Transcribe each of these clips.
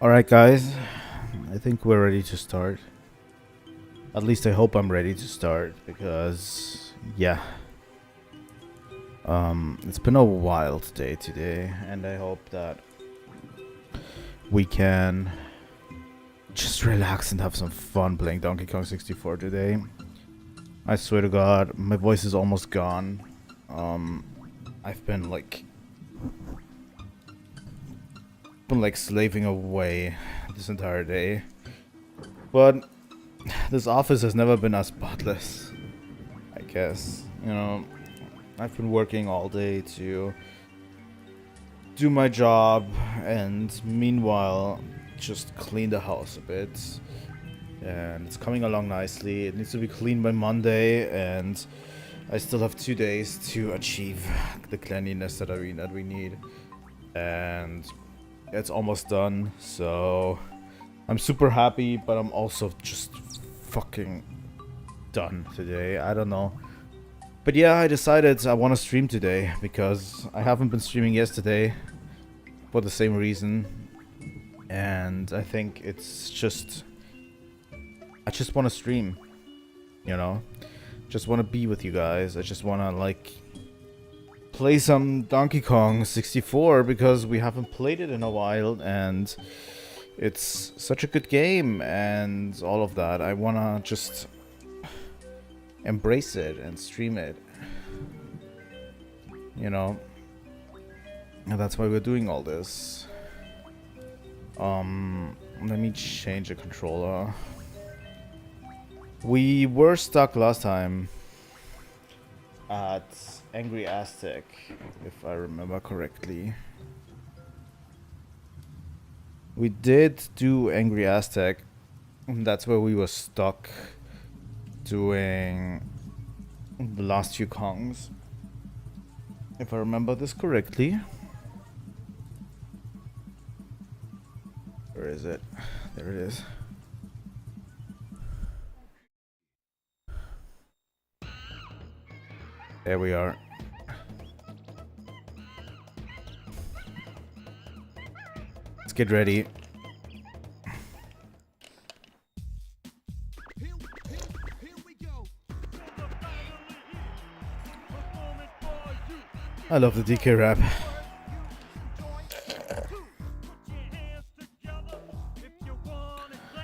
Alright guys, I think we're ready to start. At least I hope I'm ready to start because, yeah. It's been a wild day today and I hope that we can just relax and have some fun playing Donkey Kong 64 today. I swear to God, my voice is almost gone. I've been like slaving away this entire day, but this office has never been as spotless. I guess, you know, I've been working all day to do my job and meanwhile just clean the house a bit, and it's coming along nicely. It needs to be clean by Monday and I still have 2 days to achieve the cleanliness that we need, and it's almost done, so I'm super happy, but I'm also just fucking done today. I don't know. But yeah, I decided I want to stream today because I haven't been streaming yesterday for the same reason. And I think it's just... I just want to stream, you know? Just want to be with you guys. I just want to, like, play some Donkey Kong 64 because we haven't played it in a while and it's such a good game and all of that. I wanna just embrace it and stream it, you know, and that's why we're doing all this. Let me change the controller. We were stuck last time at Angry Aztec, if I remember correctly. We did do Angry Aztec, and that's where we were stuck doing the last few Kongs, if I remember this correctly. Where is it? There it is. There we are. Let's get ready. I love the DK rap.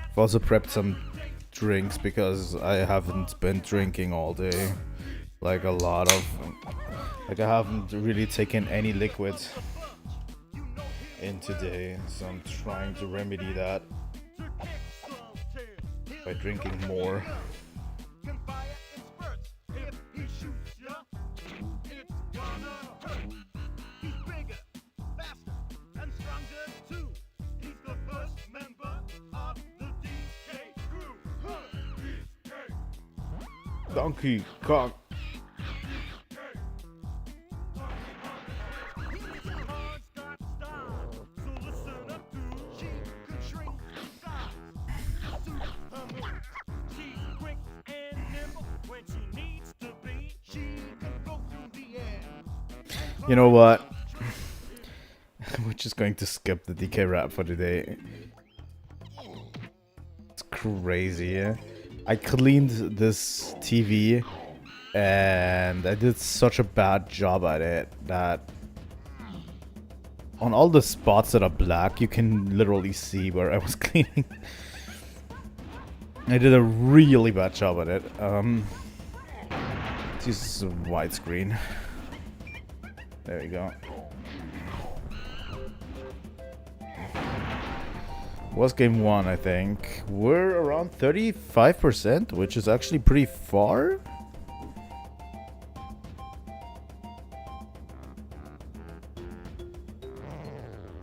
I've also prepped some drinks because I haven't been drinking all day. Like a lot of... Like I haven't really taken any liquid in today, so I'm trying to remedy that by drinking more. Donkey Kong. You know what? We're just going to skip the DK rap for today. It's crazy, yeah? I cleaned this TV and I did such a bad job at it that on all the spots that are black, you can literally see where I was cleaning. I did a really bad job at it. Let's use widescreen. There we go. Was game 1, I think. We're around 35%, which is actually pretty far.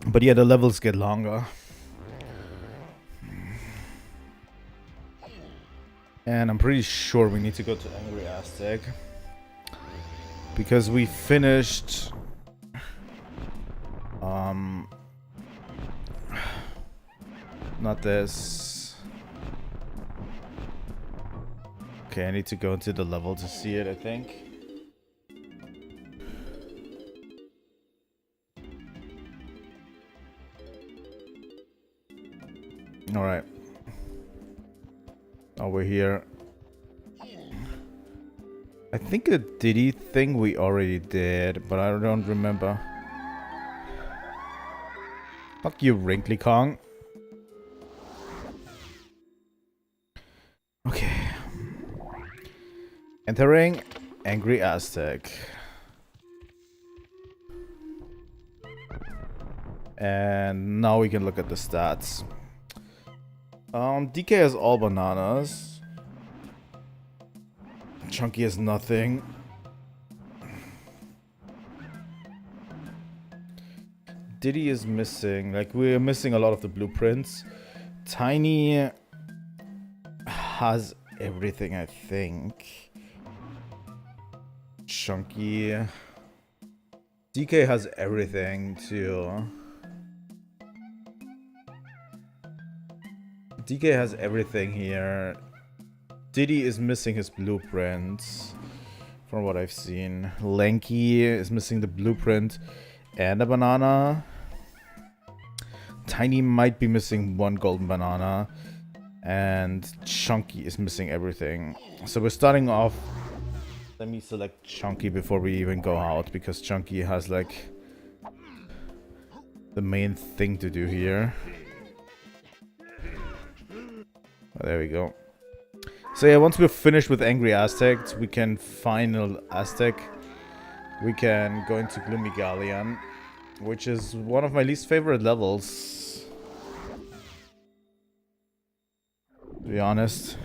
But yeah, the levels get longer. And I'm pretty sure we need to go to Angry Aztec, because we finished not this. Okay, I need to go into the level to see it, I think. Alright. Over here. I think the Diddy thing we already did, but I don't remember. Fuck you, Wrinkly Kong. Okay. Entering Angry Aztec. And now we can look at the stats. DK has all bananas. Chunky has nothing. Diddy is missing. Like, we're missing a lot of the blueprints. Tiny has everything, I think. Chunky. DK has everything, too. DK has everything here. Diddy is missing his blueprints, from what I've seen. Lanky is missing the blueprint and a banana. Tiny might be missing one golden banana. And Chunky is missing everything. So we're starting off. Let me select Chunky before we even go out, because Chunky has like the main thing to do here. Oh, there we go. So yeah, once we're finished with Angry Aztecs, we can final Aztec. We can go into Gloomy Galleon, which is one of my least favorite levels, to be honest.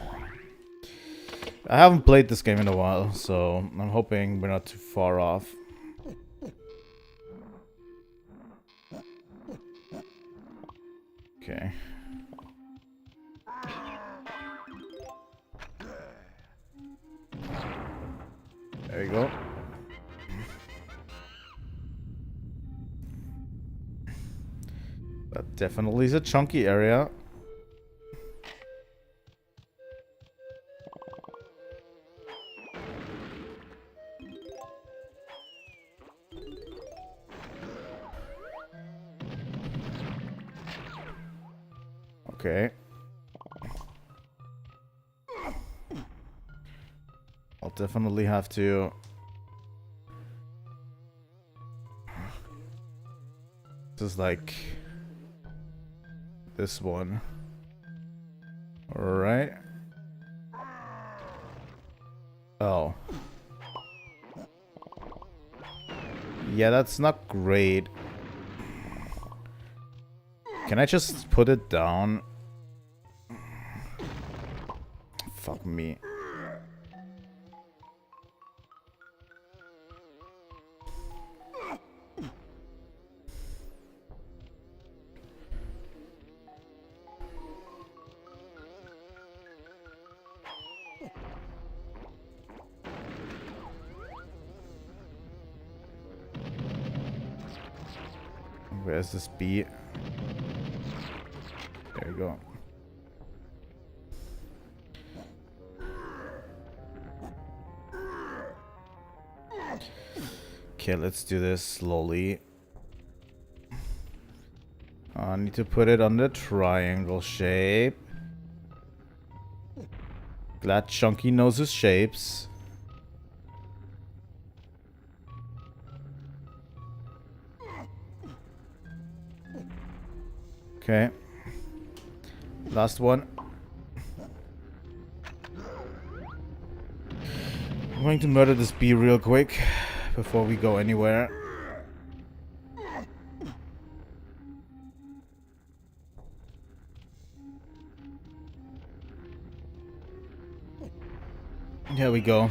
I haven't played this game in a while, so I'm hoping we're not too far off. Okay. There you go. That definitely is a chunky area. Okay. I'll definitely have to... This is like... this one. Alright. Oh. Yeah, that's not great. Can I just put it down? Fuck me. Where's this bee? There you go. Okay, let's do this slowly. I need to put it on the triangle shape. Glad Chunky knows his shapes. Okay. Last one. I'm going to murder this bee real quick before we go anywhere. Here we go.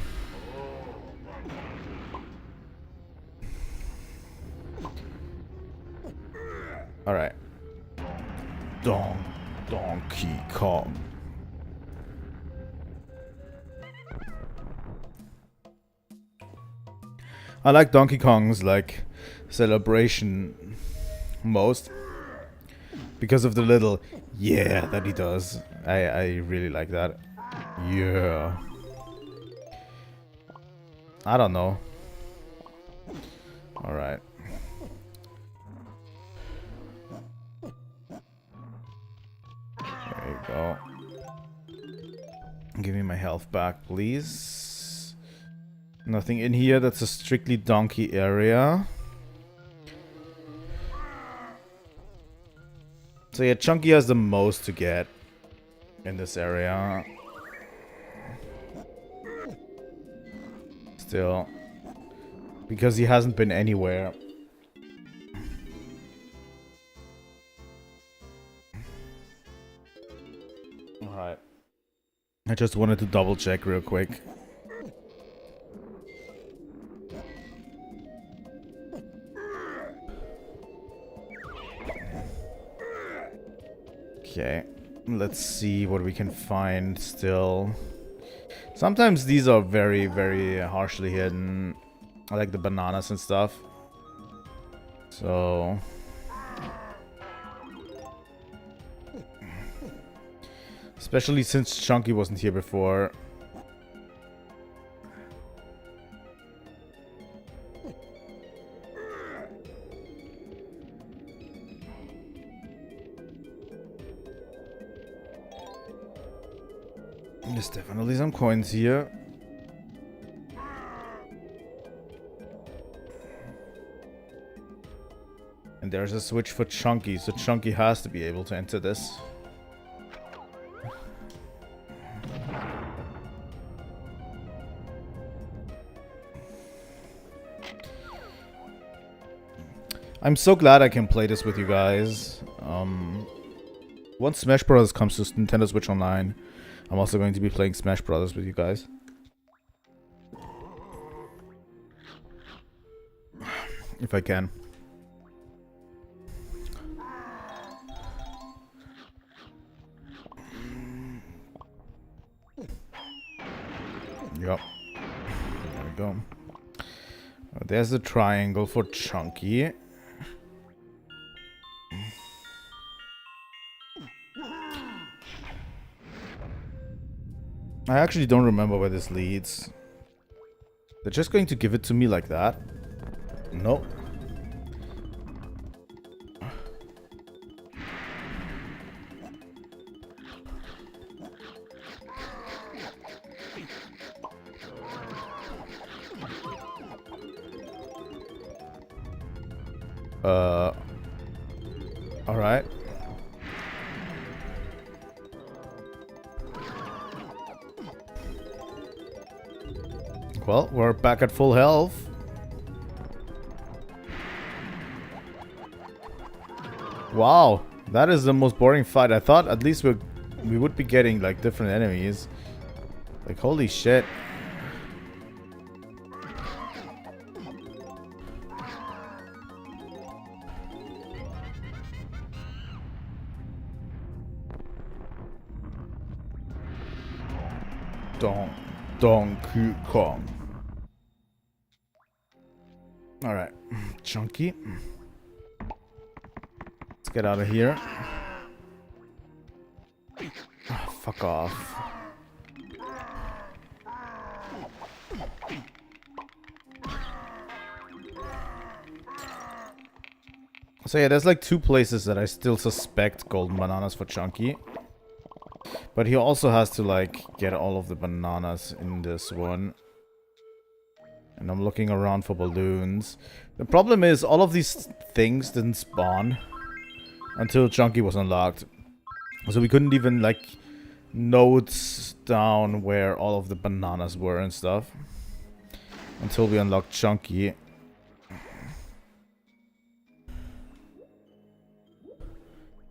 Alright. Donkey Kong. I like Donkey Kong's like celebration most because of the little yeah that he does. I really like that. Yeah. I don't know. Alright. health back, please. Nothing in here. That's a strictly donkey area. So yeah, Chunky has the most to get in this area. Still. Because he hasn't been anywhere. Alright. I just wanted to double check real quick. Okay, let's see what we can find still. Sometimes these are very, very harshly hidden. I like the bananas and stuff. So... especially since Chunky wasn't here before. There's definitely some coins here. And there's a switch for Chunky, so Chunky has to be able to enter this. I'm so glad I can play this with you guys. Once Smash Bros. Comes to Nintendo Switch Online, I'm also going to be playing Smash Bros. With you guys. If I can. Yep. There we go. There's the triangle for Chunky. I actually don't remember where this leads. They're just going to give it to me like that? Nope. Alright. Well, we're back at full health. Wow, that is the most boring fight. I thought at least we would be getting like different enemies. Like holy shit. Donkey Kong. Alright, Chunky. Let's get out of here. Oh, fuck off. So yeah, there's like two places that I still suspect golden bananas for Chunky. But he also has to like get all of the bananas in this one. And I'm looking around for balloons. The problem is all of these things didn't spawn until Chunky was unlocked. So we couldn't even like note down where all of the bananas were and stuff. Until we unlocked Chunky.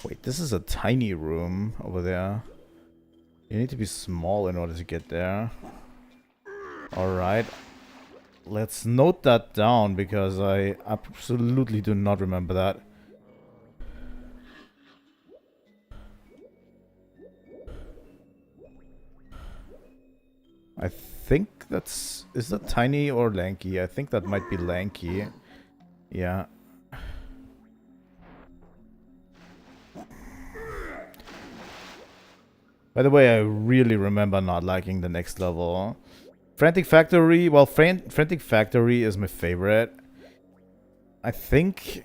Wait, this is a tiny room over there. You need to be small in order to get there. Alright. Let's note that down because I absolutely do not remember that. I think that's... is that Tiny or Lanky? I think that might be Lanky. Yeah. By the way, I really remember not liking the next level. Frantic Factory, well, Frantic Factory is my favorite. I think...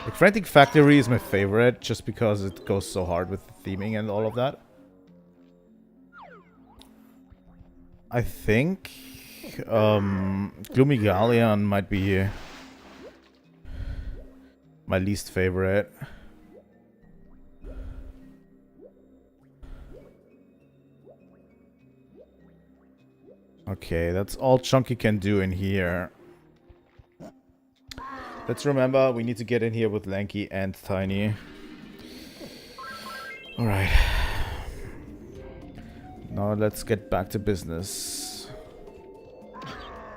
Like, Frantic Factory is my favorite, just because it goes so hard with the theming and all of that. I think Gloomy Galleon might be my least favorite. Okay, that's all Chunky can do in here. Let's remember, we need to get in here with Lanky and Tiny. Alright. Now let's get back to business.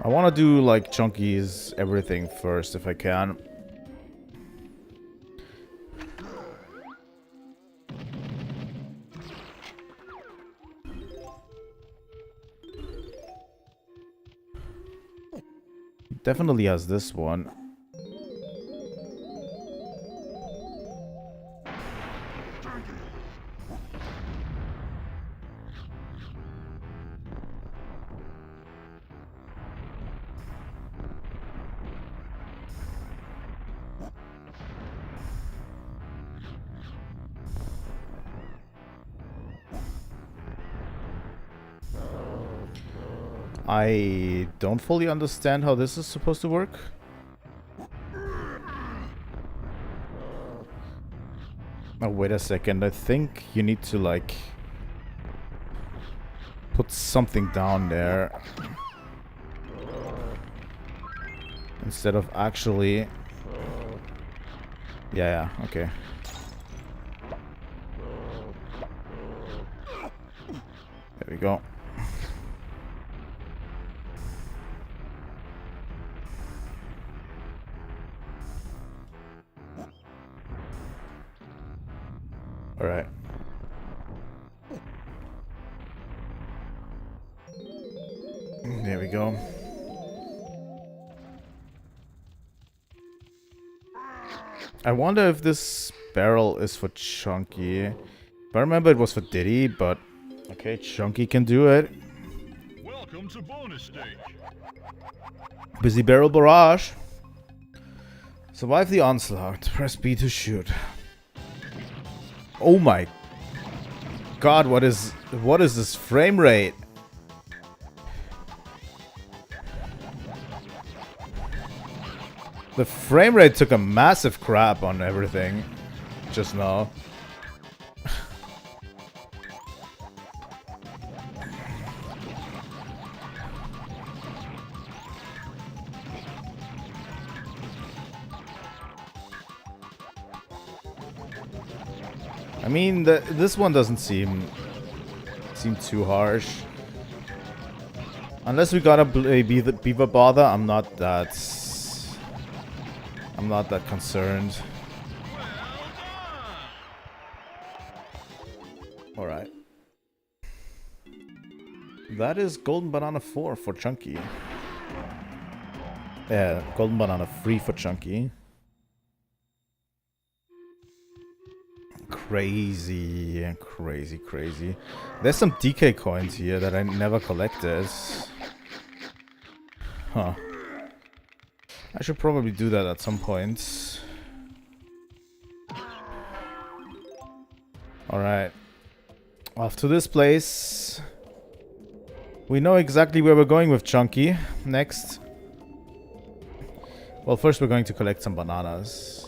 I want to do, like, Chunky's everything first, if I can. Definitely has this one. I don't fully understand how this is supposed to work. Oh, wait a second. I think you need to, like, put something down there instead of actually... Yeah, okay. There we go. Alright. There we go. I wonder if this barrel is for Chunky. If I remember, it was for Diddy, but okay, Chunky can do it. Welcome to bonus stage. Busy barrel barrage. Survive the onslaught. Press B to shoot. Oh my god, what is this frame rate? The frame rate took a massive crap on everything just now. I mean, this one doesn't seem too harsh. Unless we gotta play Beaver Bother, I'm not that concerned. Alright. That is Golden Banana 4 for Chunky. Yeah, Golden Banana 3 for Chunky. Crazy, crazy, crazy. There's some DK coins here that I never collected. Huh. I should probably do that at some point. Alright. Off to this place. We know exactly where we're going with Chunky next. Well, first we're going to collect some bananas.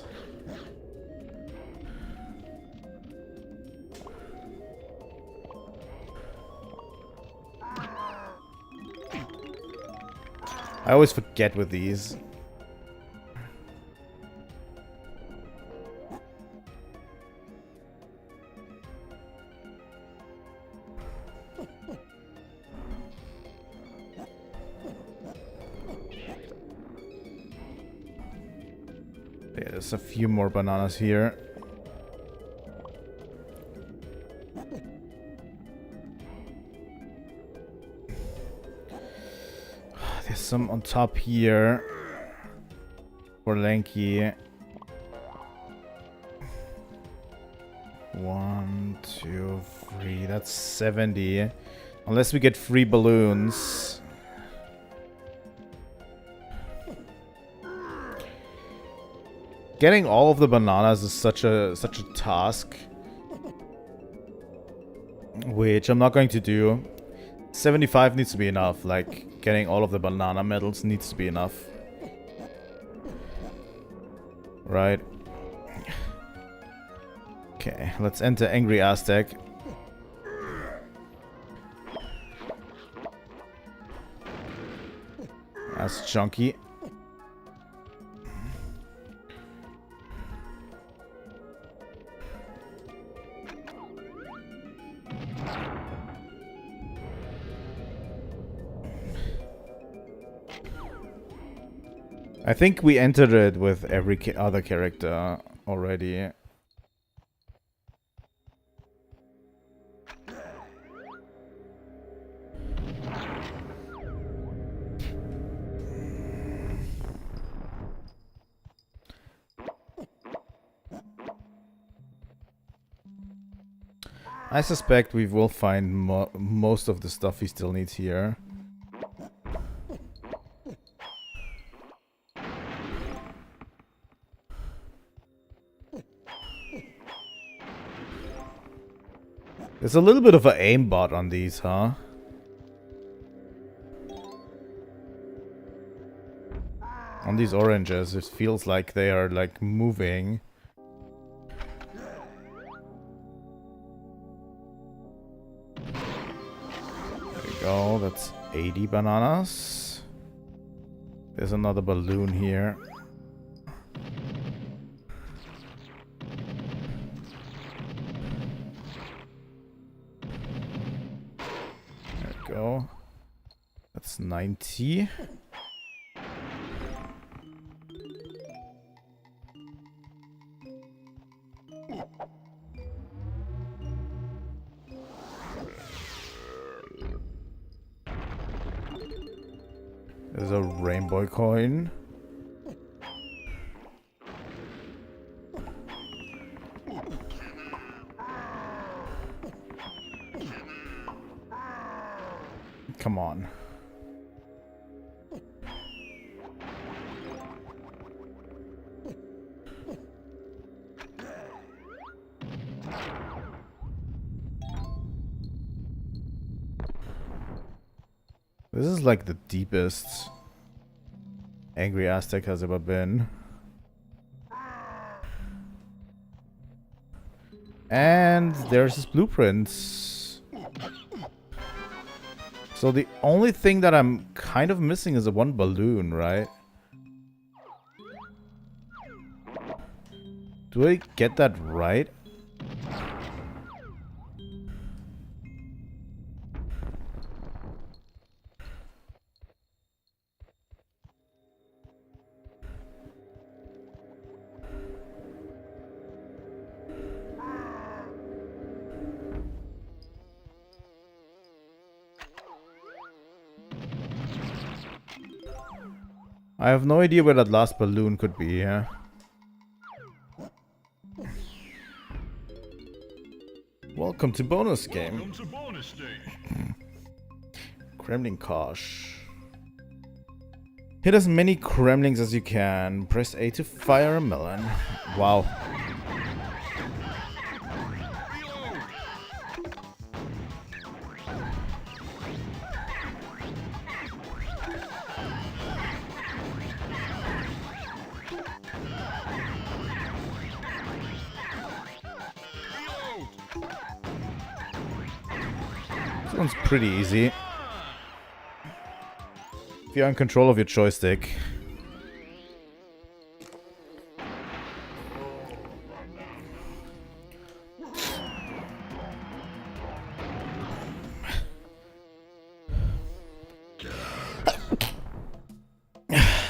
I always forget with these. Yeah, there's a few more bananas here. There's some on top here for Lanky. 1, 2, 3. That's 70. Unless we get free balloons. Getting all of the bananas is such a task, which I'm not going to do. 75 needs to be enough. Like, getting all of the banana medals needs to be enough. Right. Okay, let's enter Angry Aztec. That's chunky. I think we entered it with every other character already. I suspect we will find most of the stuff he still needs here. There's a little bit of an aimbot on these, huh? On these oranges, it feels like they are like moving. There we go, that's 80 bananas. There's another balloon here. Go. That's 90. There's a rainbow coin. Come on. This is like the deepest Angry Aztec has ever been. And there's his blueprints. So the only thing that I'm kind of missing is the one balloon, right? Do I get that right? I have no idea where that last balloon could be, yeah? Welcome to bonus game. Welcome to bonus stage. Kremling Kosh. Hit as many Kremlings as you can. Press A to fire a melon. Wow. This one's pretty easy. If you're in control of your joystick.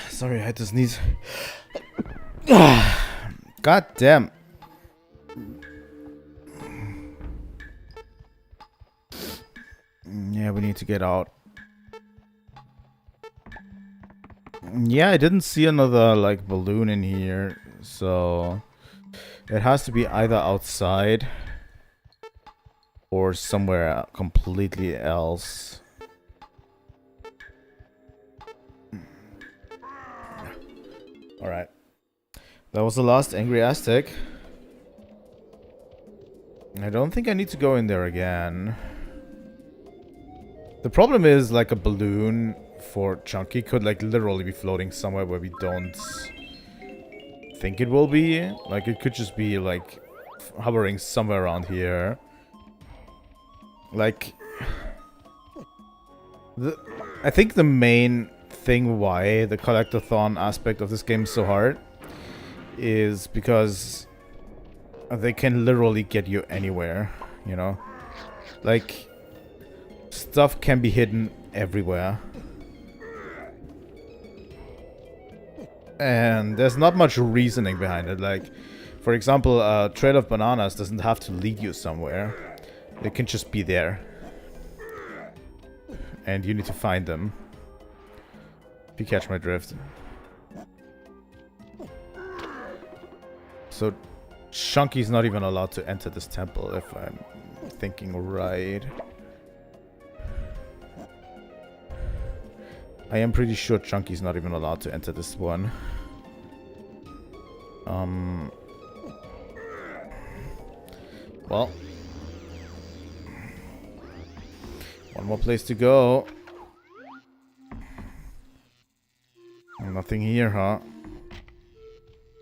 Sorry, I had to sneeze. God damn. Yeah, we need to get out. Yeah, I didn't see another, like, balloon in here. So it has to be either outside or somewhere completely else. Alright. That was the last angry Aztec. I don't think I need to go in there again. The problem is, like, a balloon for Chunky could, like, literally be floating somewhere where we don't think it will be. Like, it could just be, like, hovering somewhere around here. Like, I think the main thing why the Collectathon aspect of this game is so hard is because they can literally get you anywhere, you know? Like, stuff can be hidden everywhere. And there's not much reasoning behind it. Like, for example, a trail of bananas doesn't have to lead you somewhere. It can just be there. And you need to find them. If you catch my drift. So, Chunky's not even allowed to enter this temple, if I'm thinking right. I am pretty sure Chunky's not even allowed to enter this one. Well. One more place to go. Nothing here, huh?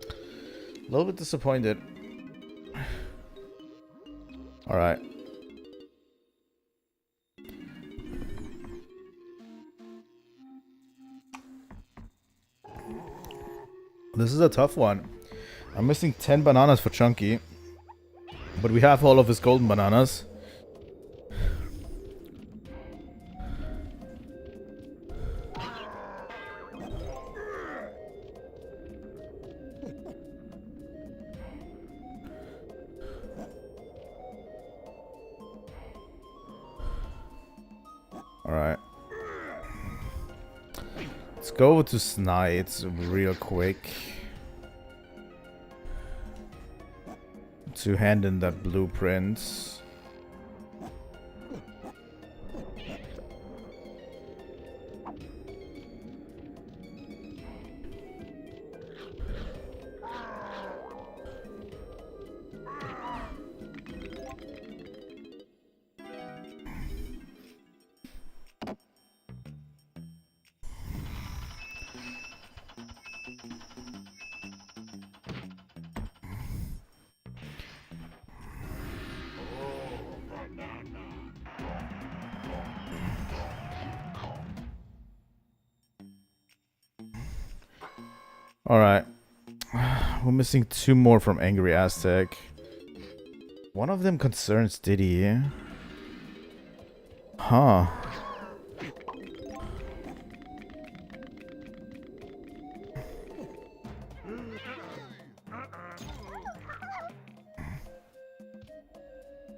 A little bit disappointed. Alright. This is a tough one. I'm missing 10 bananas for Chunky. But we have all of his golden bananas. Alright. Let's go over to Snides real quick. To hand in that blueprint. Alright. We're missing 2 more from Angry Aztec. One of them concerns Diddy. Huh.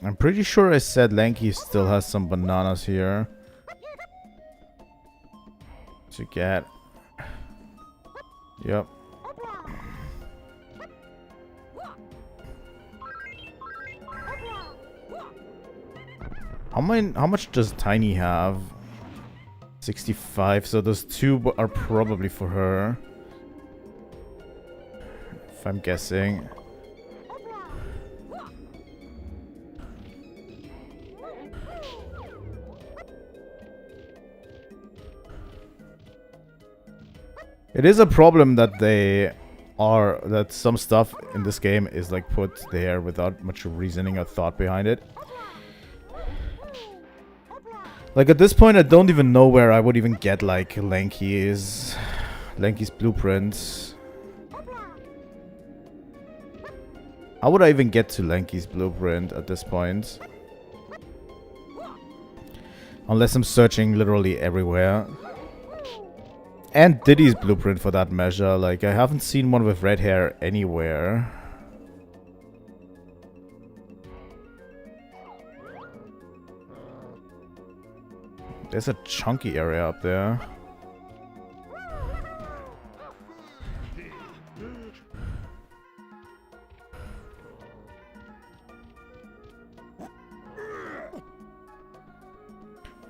I'm pretty sure I said Lanky still has some bananas here to get. Yep. How much does Tiny have? 65, so those 2 are probably for her. If I'm guessing. It is a problem that that some stuff in this game is like put there without much reasoning or thought behind it. Like at this point I don't even know where I would even get like Lanky's blueprints. How would I even get to Lanky's blueprint at this point? Unless I'm searching literally everywhere. And Diddy's blueprint for that measure. Like, I haven't seen one with red hair anywhere. There's a chunky area up there.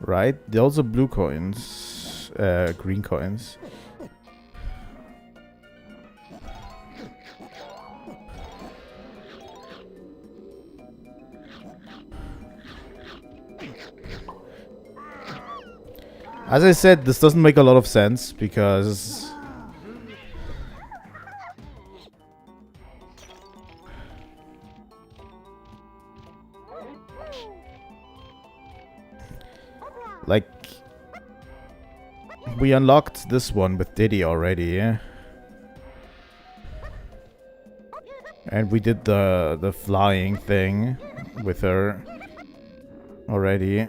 Right? Those are blue coins. Green coins. As I said, this doesn't make a lot of sense because like we unlocked this one with Diddy already, and we did the flying thing with her already.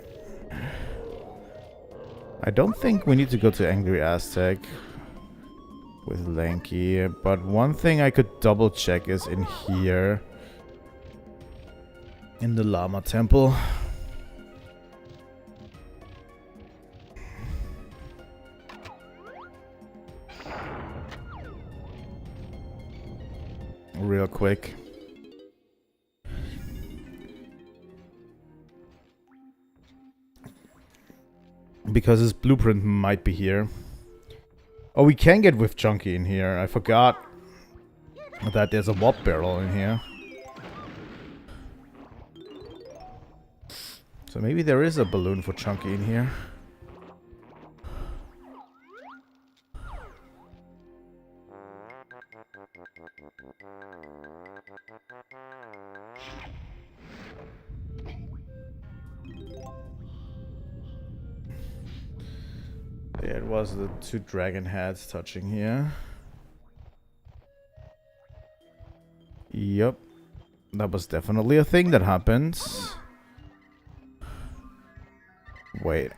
I don't think we need to go to Angry Aztec with Lanky, but one thing I could double check is in here. In the Llama Temple. Real quick. Because his blueprint might be here. Oh, we can get with Chunky in here. I forgot that there's a wop barrel in here. So maybe there is a balloon for Chunky in here. Yeah, it was the two dragon heads touching here. Yep. That was definitely a thing that happened. Wait.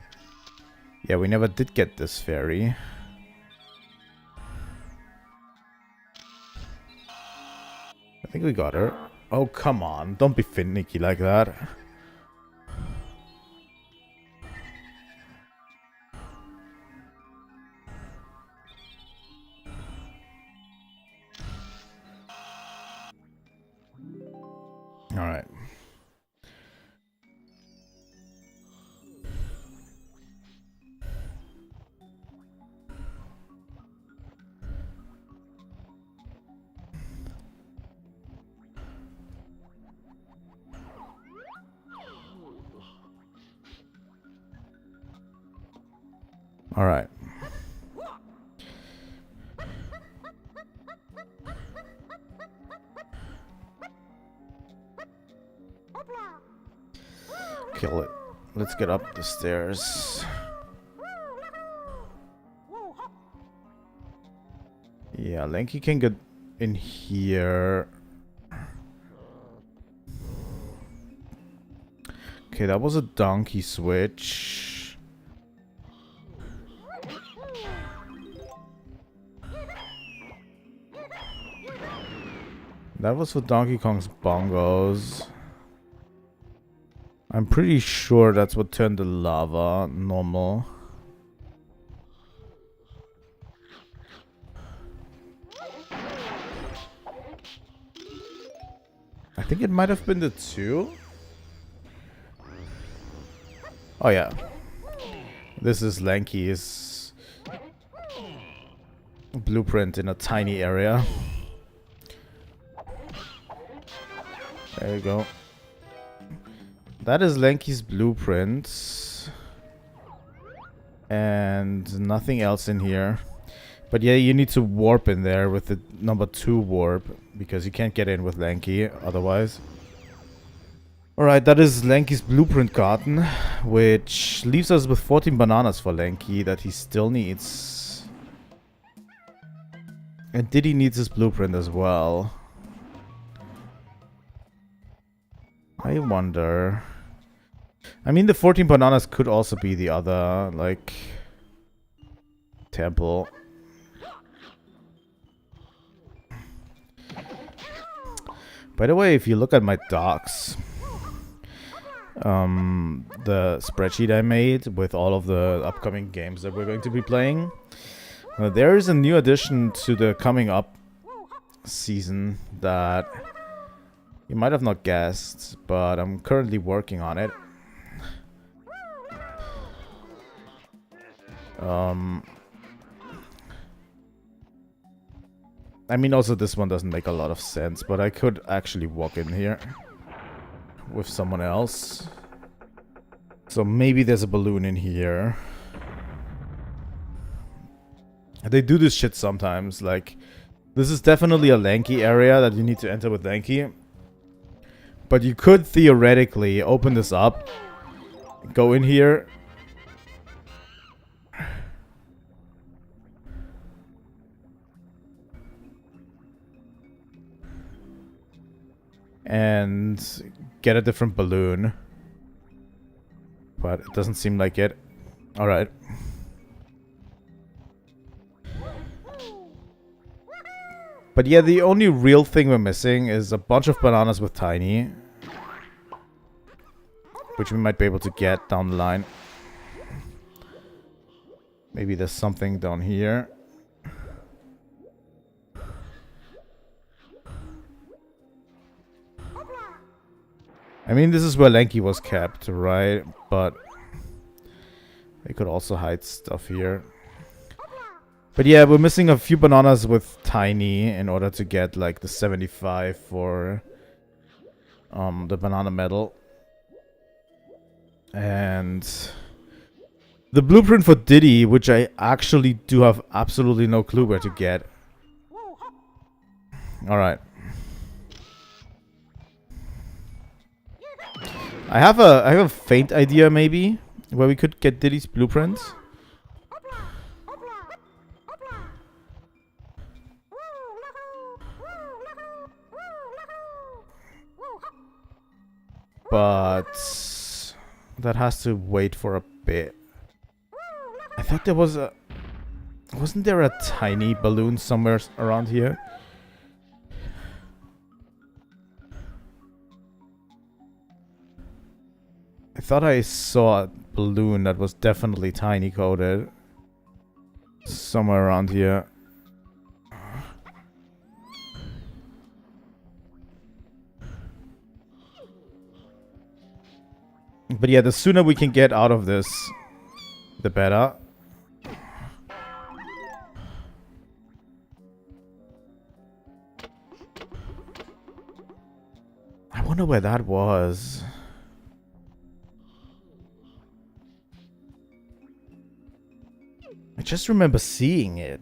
Yeah, we never did get this fairy. I think we got her. Oh, come on. Don't be finicky like that. Alright. Alright. Kill it. Let's get up the stairs. Yeah, Lanky can get in here. Okay, that was a donkey switch. That was for Donkey Kong's bongos. I'm pretty sure that's what turned the lava normal. I think it might have been the two. Oh yeah. This is Lanky's blueprint in a tiny area. There you go. That is Lanky's blueprint. And nothing else in here. But yeah, you need to warp in there with the number 2 warp. Because you can't get in with Lanky otherwise. Alright, that is Lanky's blueprint garden. Which leaves us with 14 bananas for Lanky that he still needs. And Diddy needs his blueprint as well. I wonder. I mean, the 14 bananas could also be the other, like, temple. By the way, if you look at my docs, the spreadsheet I made with all of the upcoming games that we're going to be playing, there is a new addition to the coming up season that you might have not guessed, but I'm currently working on it. I mean, also this one doesn't make a lot of sense, but I could actually walk in here with someone else. So maybe there's a balloon in here. They do this shit sometimes. Like, this is definitely a Lanky area that you need to enter with Lanky. But you could theoretically open this up, go in here, and get a different balloon. But it doesn't seem like it. Alright. But yeah, the only real thing we're missing is a bunch of bananas with Tiny, which we might be able to get down the line. Maybe there's something down here. I mean, this is where Lanky was kept, right? But they could also hide stuff here. But yeah, we're missing a few bananas with Tiny in order to get like the 75 for the banana medal. And the blueprint for Diddy, which I actually do have absolutely no clue where to get. Alright. I have a faint idea maybe where we could get Diddy's blueprint. But that has to wait for a bit. I thought there was a... Wasn't there a tiny balloon somewhere around here? I thought I saw a balloon that was definitely tiny coated. Somewhere around here. But yeah, the sooner we can get out of this, the better. I wonder where that was. I just remember seeing it.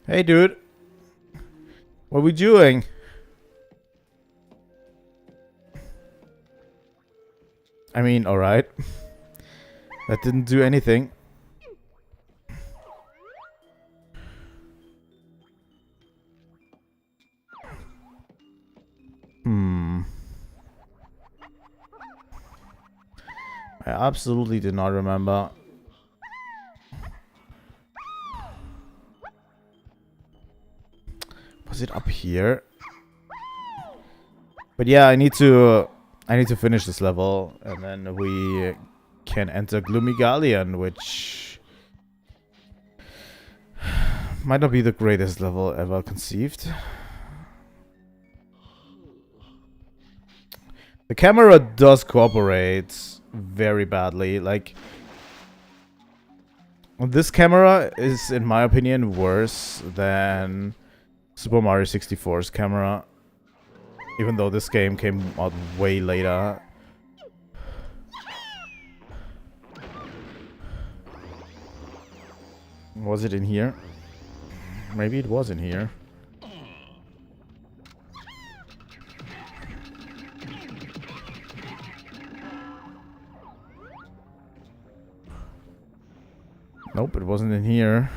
Hey, dude. What are we doing? I mean, alright. That didn't do anything. I absolutely did not remember. Was it up here? But yeah, I need to finish this level, and then we can enter Gloomy Galleon, which might not be the greatest level ever conceived. The camera does cooperate very badly. Like, this camera is, in my opinion, worse than Super Mario 64's camera. Even though this game came out way later. Was it in here? Maybe it was in here. Nope, it wasn't in here.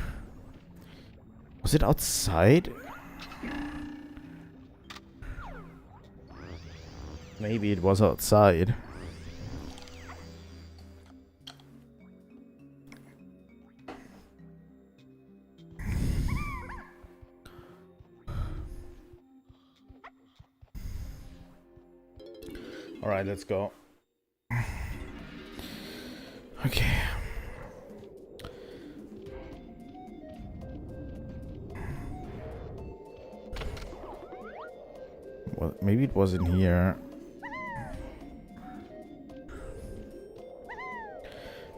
Was it outside? Maybe it was outside. Alright, let's go. Okay. Well, maybe it was in here.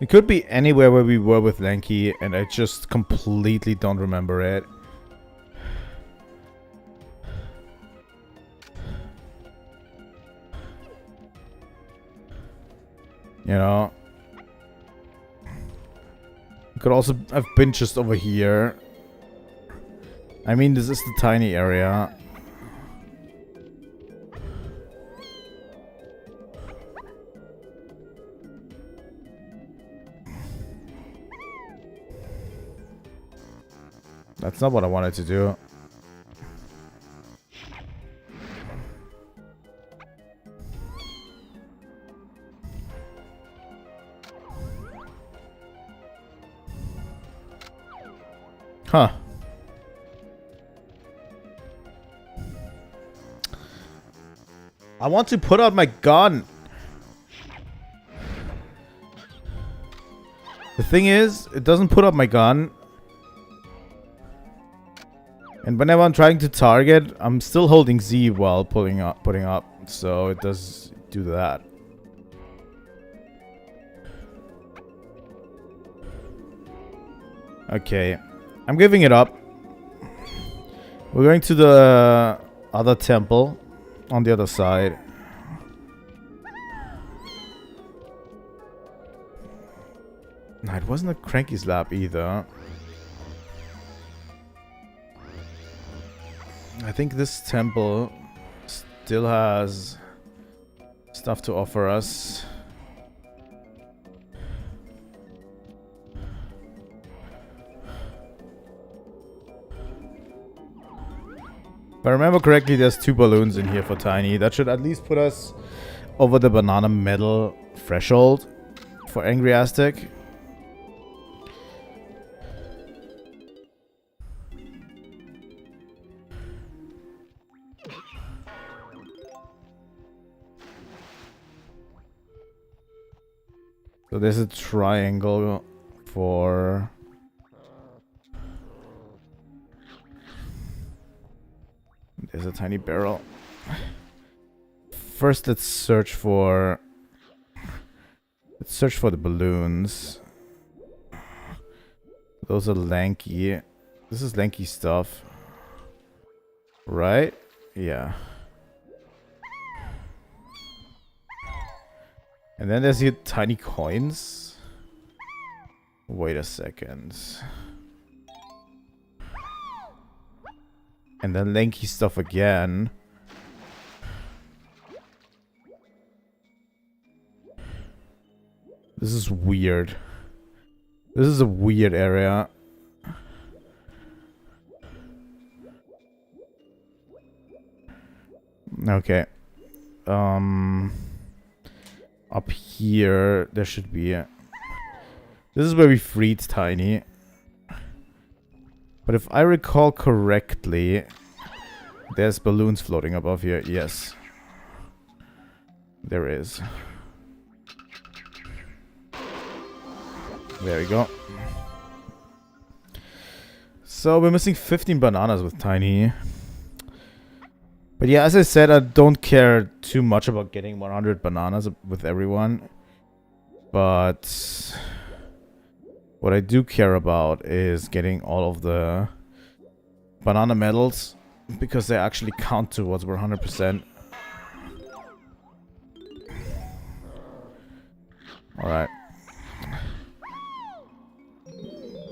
It could be anywhere where we were with Lanky, and I just completely don't remember it. You know? It could also have been just over here. I mean, this is the tiny area. That's not what I wanted to do. Huh. I want to put out my gun. The thing is, it doesn't put out my gun. And whenever I'm trying to target, I'm still holding Z while putting up. So it does do that. Okay. I'm giving it up. We're going to the other temple on the other side. No, it wasn't a Cranky's lab either. I think this temple still has stuff to offer us. If I remember correctly, there's 2 balloons in here for Tiny. That should at least put us over the banana medal threshold for Angry Aztec. So there's a triangle for... There's a tiny barrel. First, let's search for... Let's search for the balloons. Those are Lanky. This is Lanky stuff. Right? Yeah. And then there's here tiny coins. Wait a second. And then Lanky stuff again. This is weird. This is a weird area. Okay. Up here, there should be a... This is where we freed Tiny. But if I recall correctly, there's balloons floating above here. Yes. There is. There we go. So we're missing 15 bananas with Tiny. But yeah, as I said, I don't care too much about getting 100 bananas with everyone. But what I do care about is getting all of the banana medals, because they actually count towards 100%. Alright.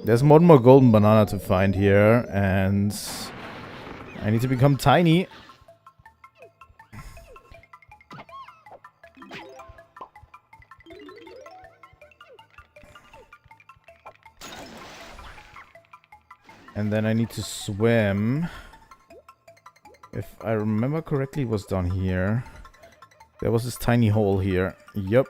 There's one more golden banana to find here, and I need to become Tiny. And then I need to swim. If I remember correctly, it was down here. There was this tiny hole here. Yep.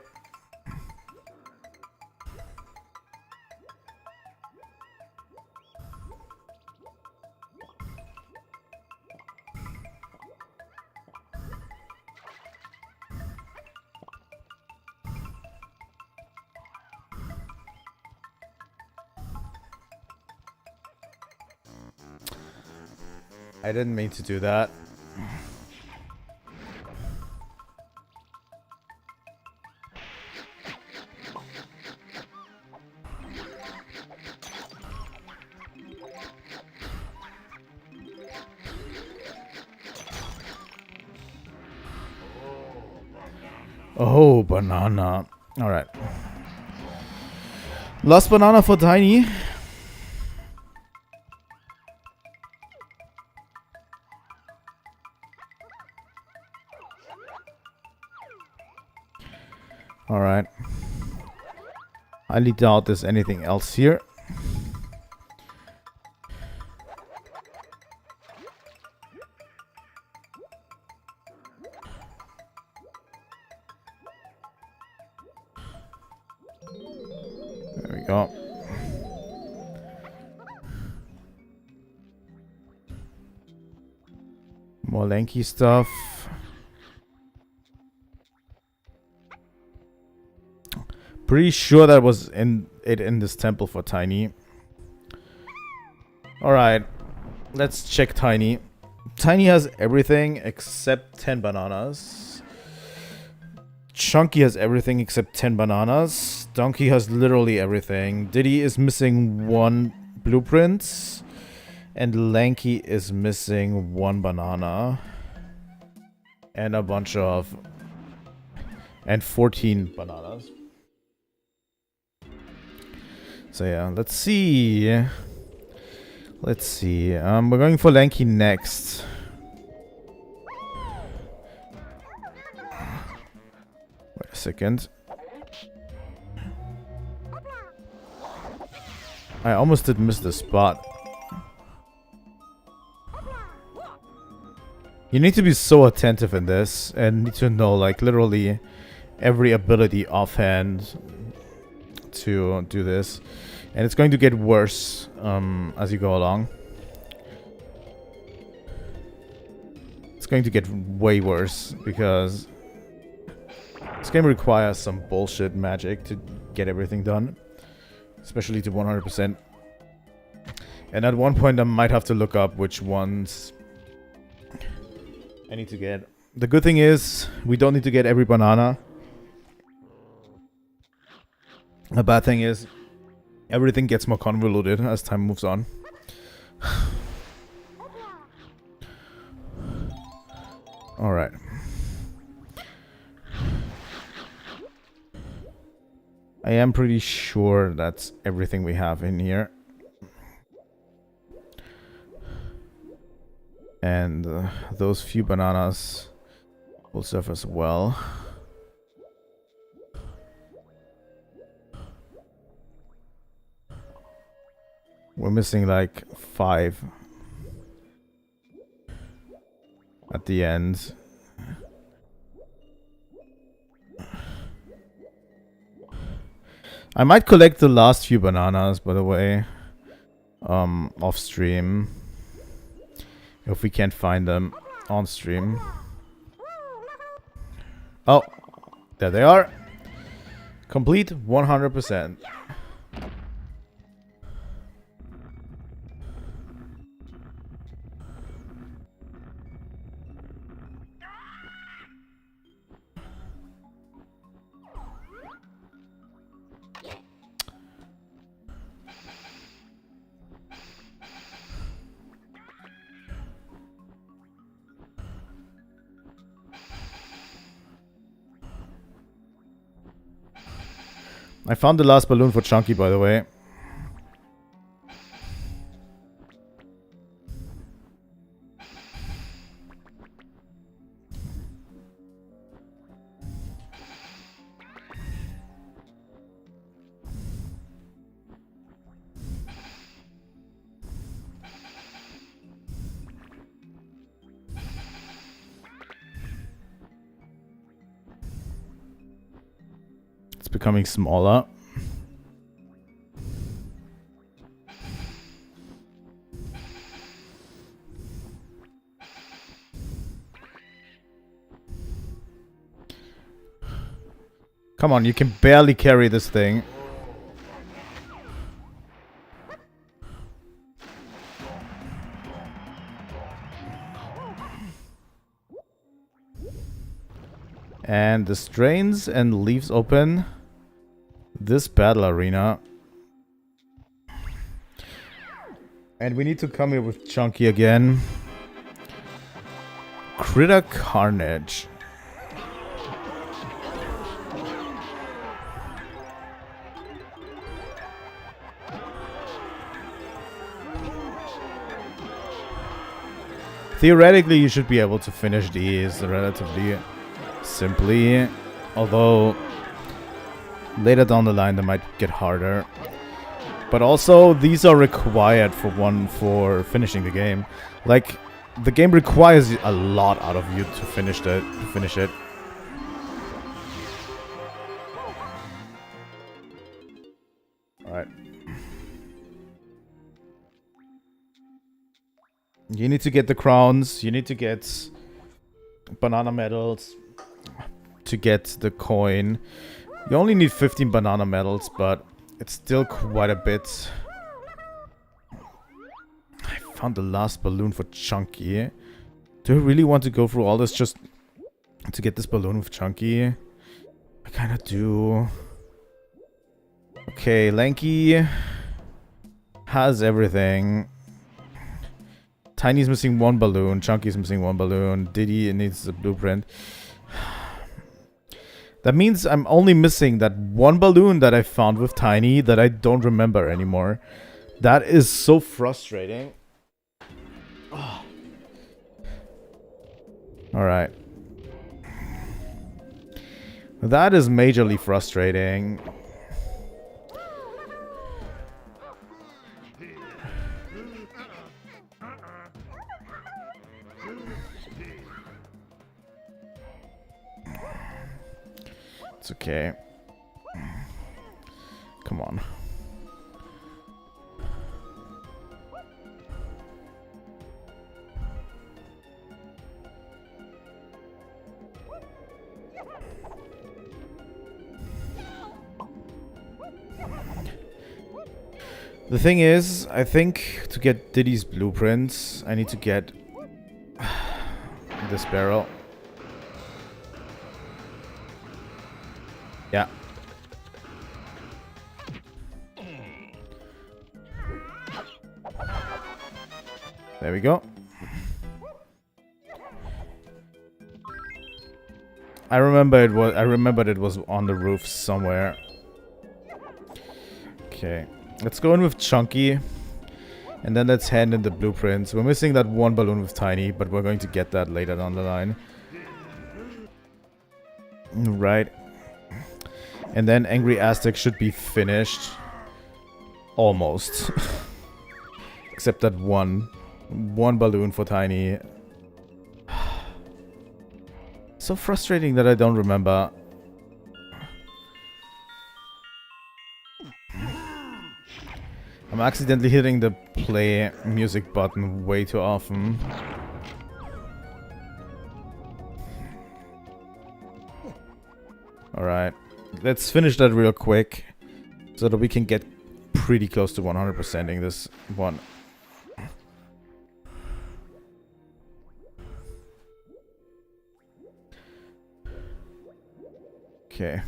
I didn't mean to do that. Oh, banana. Alright. Last banana for Tiny. Alright. Highly doubt there's anything else here. There we go. More Lanky stuff. Pretty sure that was in this temple for Tiny. Alright. Let's check Tiny. Tiny has everything except 10 bananas. Chunky has everything except 10 bananas. Donkey has literally everything. Diddy is missing 1 blueprint. And Lanky is missing 1 banana. And a bunch of... And 14 bananas. So yeah, let's see. Let's see. We're going for Lanky next. Wait a second. I almost did miss the spot. You need to be so attentive in this and need to know like literally every ability offhand to do this. And it's going to get worse as you go along. It's going to get way worse because this game requires some bullshit magic to get everything done. Especially to 100%. And at one point I might have to look up which ones I need to get. The good thing is we don't need to get every banana. The bad thing is everything gets more convoluted as time moves on. Alright. I am pretty sure that's everything we have in here. And those few bananas will serve us well. We're missing like 5 at the end. I might collect the last few bananas, by the way, off stream. If we can't find them on stream. Oh, there they are. Complete 100%. I found the last balloon for Chunky, by the way. Becoming smaller. Come on, you can barely carry this thing. And this drains and leaves open this battle arena. And we need to come here with Chunky again. Critter Carnage. Theoretically, you should be able to finish these relatively simply. Although, later down the line, they might get harder. But also, these are required for finishing the game. Like, the game requires a lot out of you to finish it. Alright. You need to get the crowns. You need to get banana medals to get the coin. You only need 15 banana medals, but it's still quite a bit. I found the last balloon for Chunky. Do I really want to go through all this just to get this balloon with Chunky? I kind of do. Okay, Lanky has everything. Tiny's missing one balloon. Chunky's missing one balloon. Diddy needs a blueprint. That means I'm only missing that one balloon that I found with Tiny that I don't remember anymore. That is so frustrating. Alright. That is majorly frustrating. It's okay. Come on. The thing is, I think to get Diddy's blueprints, I need to get this barrel. Yeah. There we go. I remembered it was on the roof somewhere. Okay. Let's go in with Chunky. And then let's hand in the blueprints. We're missing that one balloon with Tiny, but we're going to get that later down the line. Right. And then Angry Aztec should be finished. Almost. Except that one balloon for Tiny. So frustrating that I don't remember. I'm accidentally hitting the play music button way too often. Alright. Let's finish that real quick, so that we can get pretty close to 100%ing this one. Okay.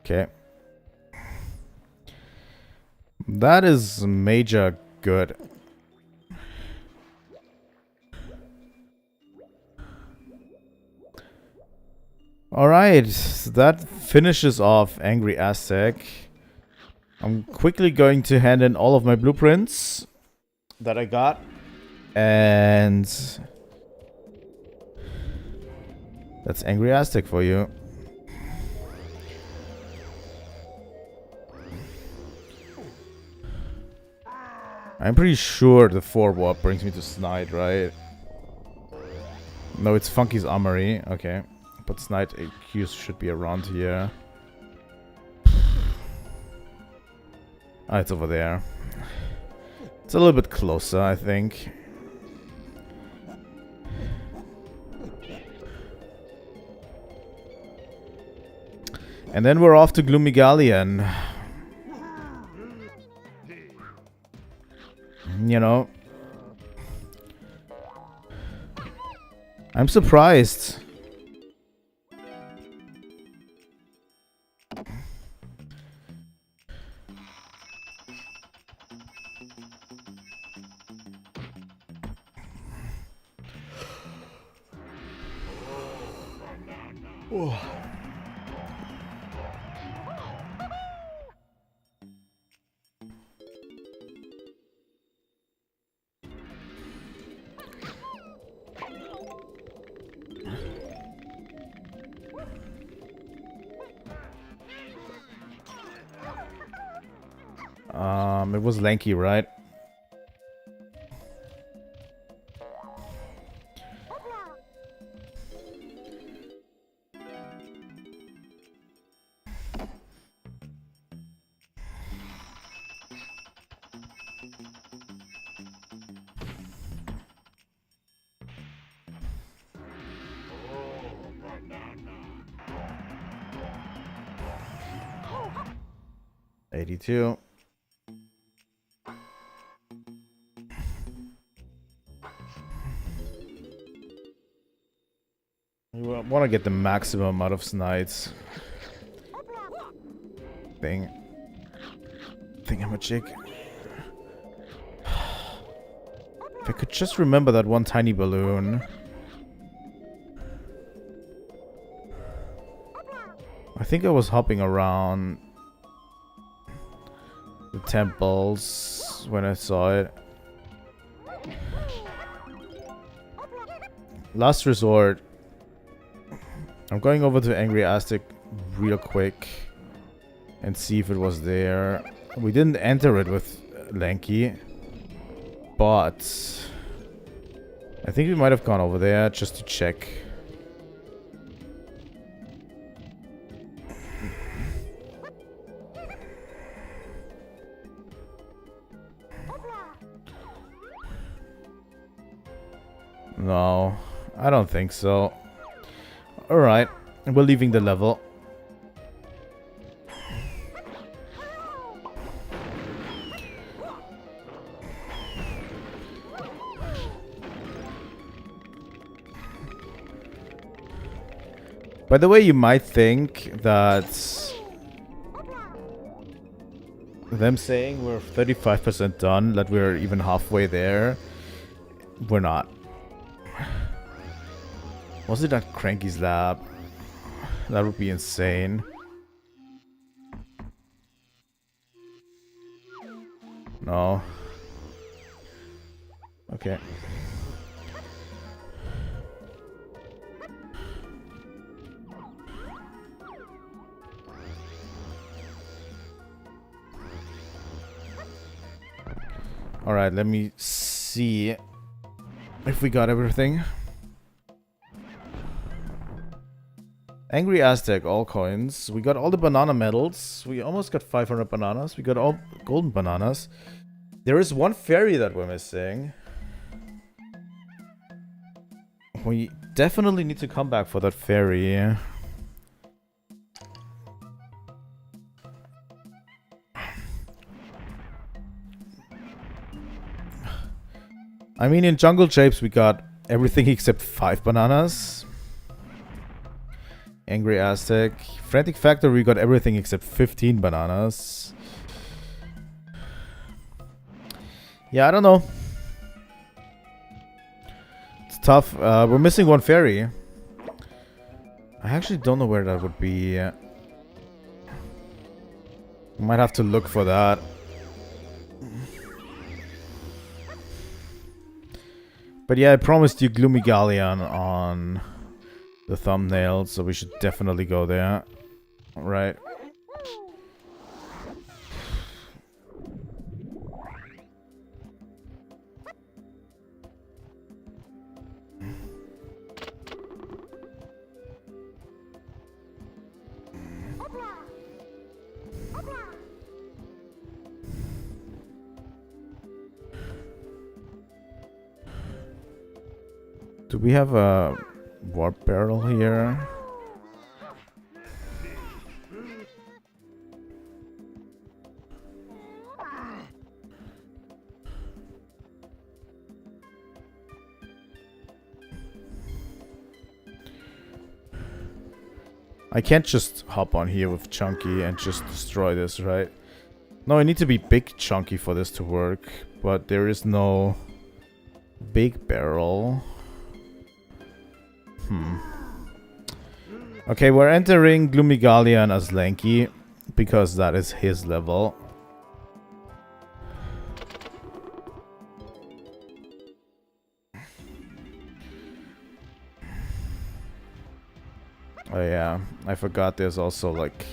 Okay. That is major good. Alright, that finishes off Angry Aztec. I'm quickly going to hand in all of my blueprints that I got. And that's Angry Aztec for you. I'm pretty sure the 4-warp brings me to Snide, right? No, it's Funky's Armory. Okay. But Snide AQs should be around here. Ah, it's over there. It's a little bit closer, I think. And then we're off to Gloomy Galleon. You know, I'm surprised. Oh. It was Lanky, right? $82. We want to get the maximum out of Snides. Thingamajig. If I could just remember that one tiny balloon. I think I was hopping around the temples when I saw it. Last resort. I'm going over to Angry Aztec real quick and see if it was there. We didn't enter it with Lanky, but I think we might have gone over there just to check. No, I don't think so. Alright, we're leaving the level. By the way, you might think that them saying we're 35% done, that we're even halfway there. We're not. Was it at Cranky's lab? That would be insane. No. Okay. Alright, let me see if we got everything. Angry Aztec, all coins. We got all the banana medals. We almost got 500 bananas. We got all golden bananas. There is one fairy that we're missing. We definitely need to come back for that fairy. I mean, in Jungle Japes, we got everything except 5 bananas. Angry Aztec. Frantic Factory, we got everything except 15 bananas. Yeah, I don't know. It's tough. We're missing one fairy. I actually don't know where that would be. Might have to look for that. But yeah, I promised you Gloomy Galleon on the thumbnail, so we should definitely go there. Right. Do we have a warp barrel here? I can't just hop on here with Chunky and just destroy this, right? No, I need to be big Chunky for this to work. But there is no big barrel. Okay, we're entering Gloomy Galleon as Lanky. Because that is his level. Oh yeah, I forgot there's also like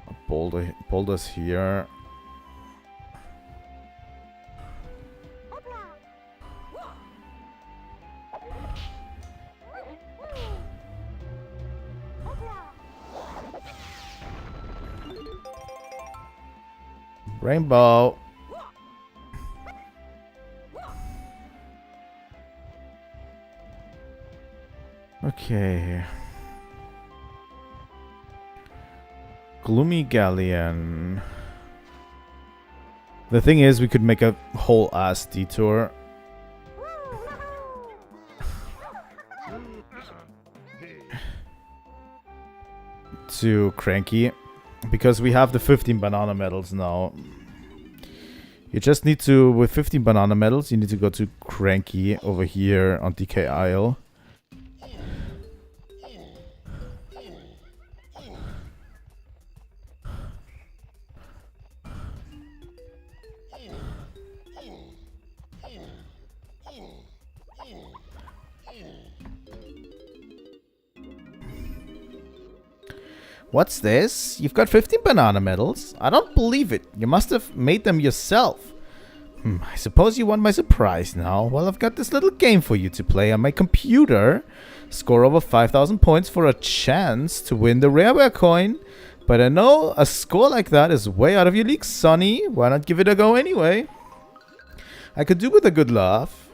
a boulders here. Rainbow. Okay. Gloomy Galleon. The thing is, we could make a whole ass detour. To Cranky. Because we have the 15 banana medals now. You just need to, with 15 banana medals, you need to go to Cranky over here on DK Isle. What's this? You've got 15 banana medals? I don't believe it. You must have made them yourself. I suppose you want my surprise now. Well, I've got this little game for you to play on my computer. Score over 5,000 points for a chance to win the Rareware coin. But I know a score like that is way out of your league, Sonny. Why not give it a go anyway? I could do with a good laugh.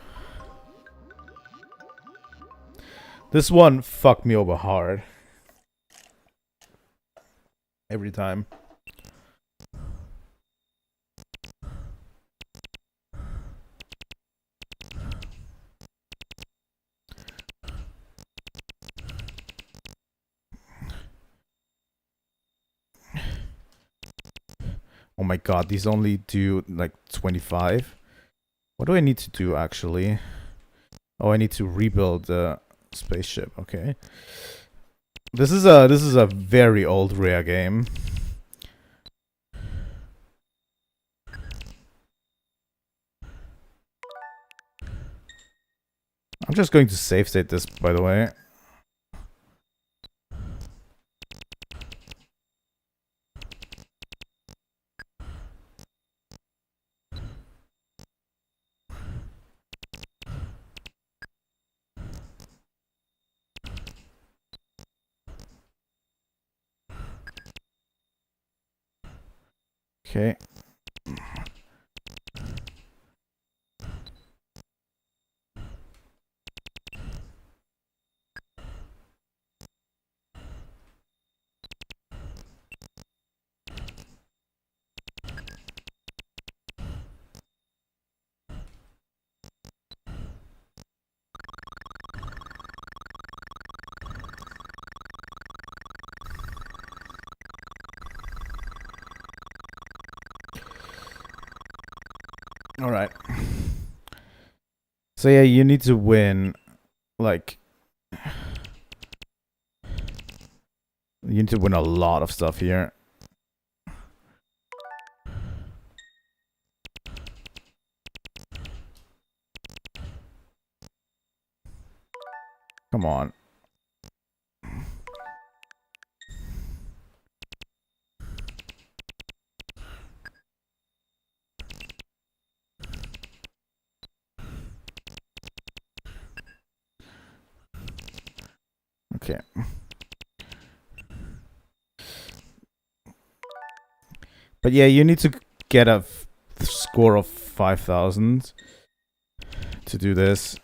This one fucked me over hard. Every time. Oh my god, these only do like 25. What do I need to do actually? Oh, I need to rebuild the spaceship. Okay. This is a very old Rare game. I'm just going to save state this, by the way. Okay. Alright. So yeah, you need to win, like... You need to win a lot of stuff here. Come on. Okay. But yeah, you need to get a score of 5,000 to do this.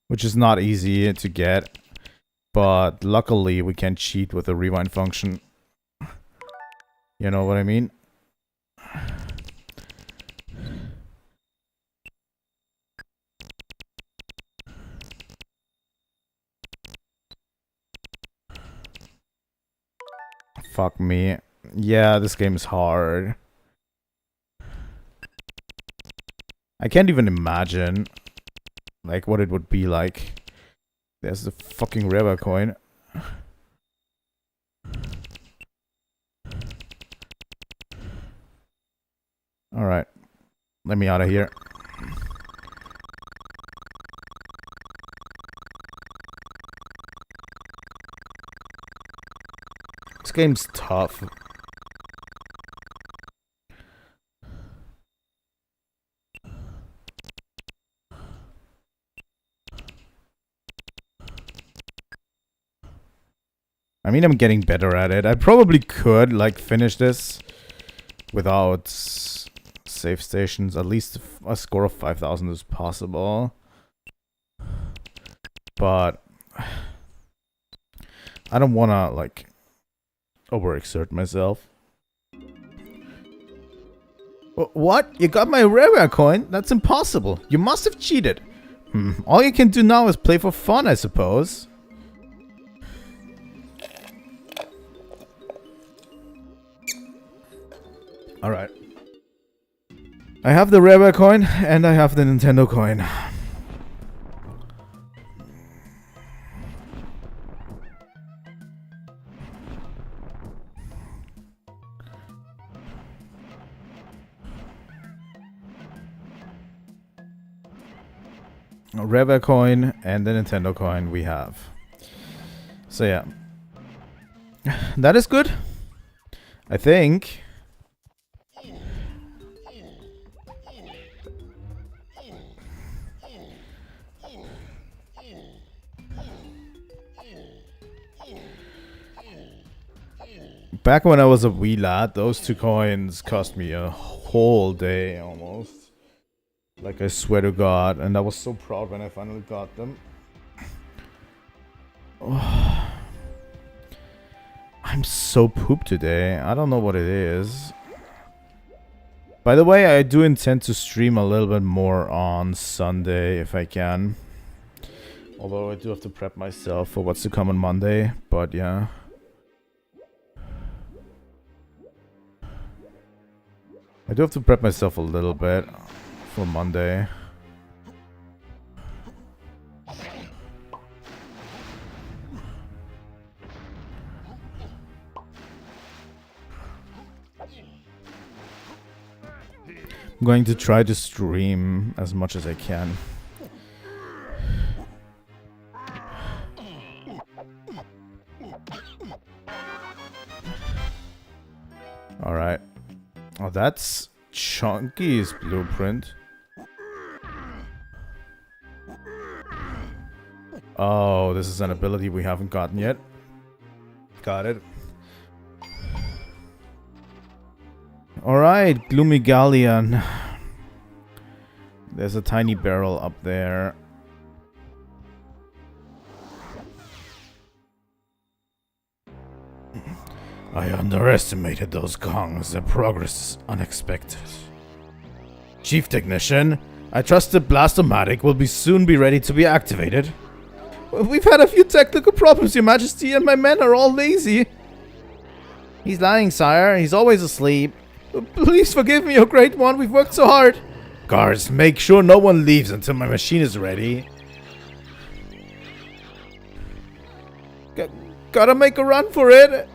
Which is not easy to get. But luckily we can cheat with the rewind function. You know what I mean? Fuck me. Yeah, this game is hard. I can't even imagine, like, what it would be like. There's the fucking Rareware coin. Alright. Let me out of here. This game's tough. I mean, I'm getting better at it. I probably could, like, finish this without save stations. At least a score of 5,000 is possible. But I don't want to, like, overexert myself. What? You got my Rareware coin? That's impossible. You must have cheated. All you can do now is play for fun, I suppose. Alright. I have the Rareware coin, and I have the Nintendo coin. A Rareware coin and the Nintendo coin we have. So yeah. That is good. I think. Back when I was a wee lad, those 2 coins cost me a whole day almost. Like, I swear to God. And I was so proud when I finally got them. Oh. I'm so pooped today. I don't know what it is. By the way, I do intend to stream a little bit more on Sunday if I can. Although I do have to prep myself for what's to come on Monday. But yeah. I do have to prep myself a little bit for Monday. I'm going to try to stream as much as I can. Alright. Oh, that's Chunky's blueprint. Oh, this is an ability we haven't gotten yet. Got it. Alright, Gloomy Galleon. There's a tiny barrel up there. I underestimated those gongs. Their progress is unexpected. Chief Technician, I trust the Blastomatic will soon be ready to be activated. We've had a few technical problems, Your Majesty, and my men are all lazy. He's lying, sire. He's always asleep. Please forgive me, O Great One. We've worked so hard. Guards, make sure no one leaves until my machine is ready. Gotta make a run for it.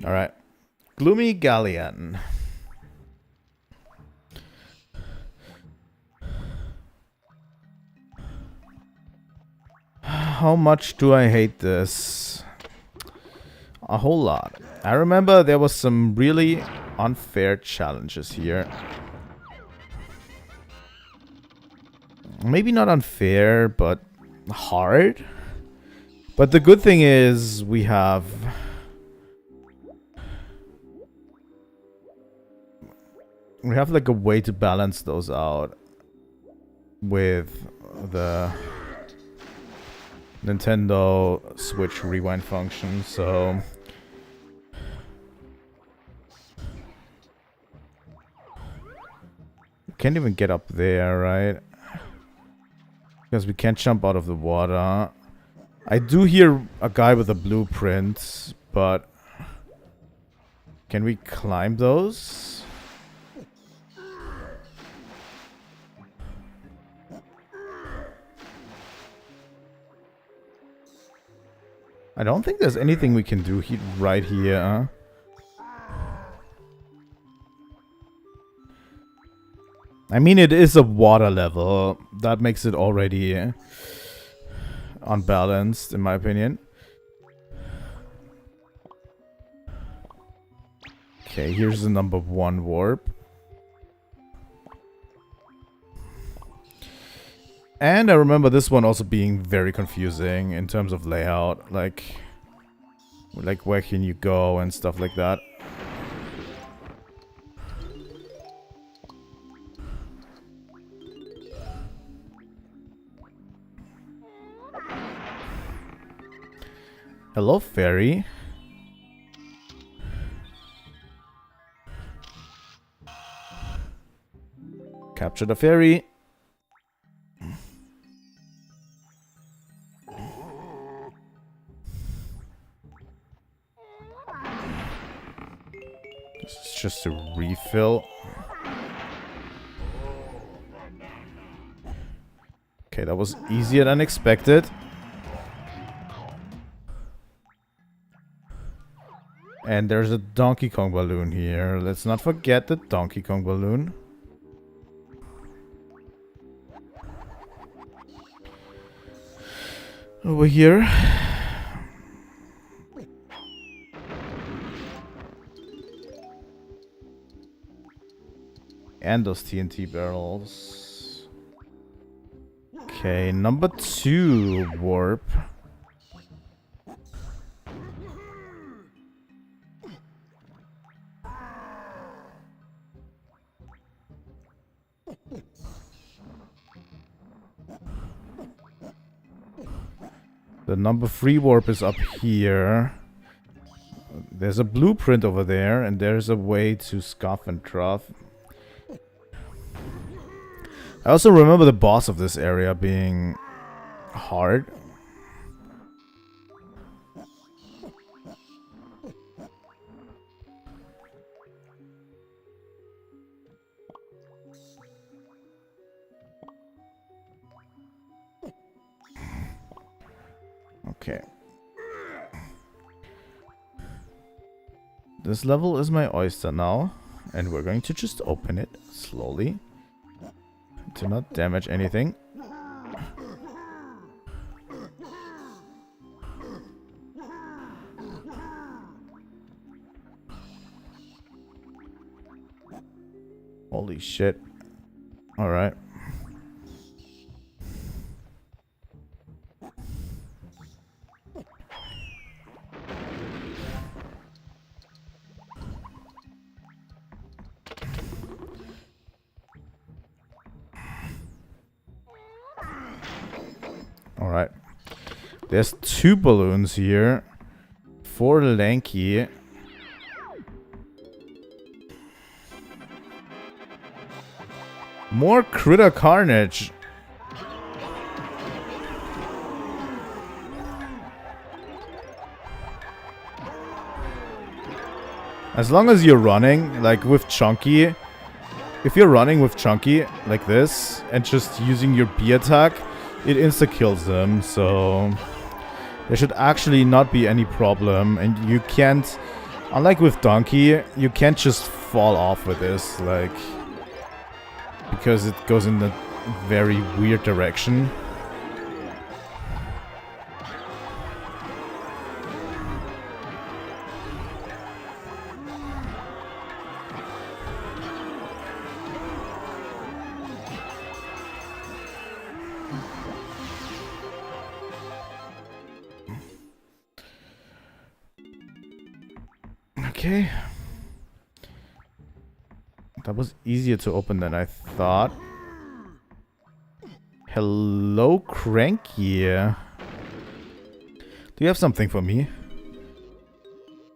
Alright. Gloomy Galleon. How much do I hate this? A whole lot. I remember there was some really unfair challenges here. Maybe not unfair, but hard. But the good thing is we have like a way to balance those out with the Nintendo Switch rewind function, so can't even get up there, right? Because we can't jump out of the water. I do hear a guy with a blueprint, but can we climb those? I don't think there's anything we can do right here. I mean, it is a water level. That makes it already unbalanced, in my opinion. Okay, here's the number 1 warp. And I remember this one also being very confusing in terms of layout. Like where can you go and stuff like that. Hello, fairy. Capture the fairy. This is just a refill. Okay, that was easier than expected. And there's a Donkey Kong balloon here. Let's not forget the Donkey Kong balloon. Over here. And those TNT barrels. Okay, number 2 warp. The number 3 warp is up here. There's a blueprint over there, and there's a way to Scoff and Trough. I also remember the boss of this area being hard. Okay. This level is my oyster now, and we're going to just open it slowly to not damage anything. Holy shit. All right. Alright. There's 2 balloons here. For Lanky. More critter carnage. As long as you're running, like with Chunky. If you're running with Chunky, like this, and just using your B attack, it insta-kills them, so there should actually not be any problem. And you can't, unlike with Donkey, you can't just fall off with this, like, because it goes in a very weird direction. Okay. That was easier to open than I thought. Hello, Cranky. Do you have something for me?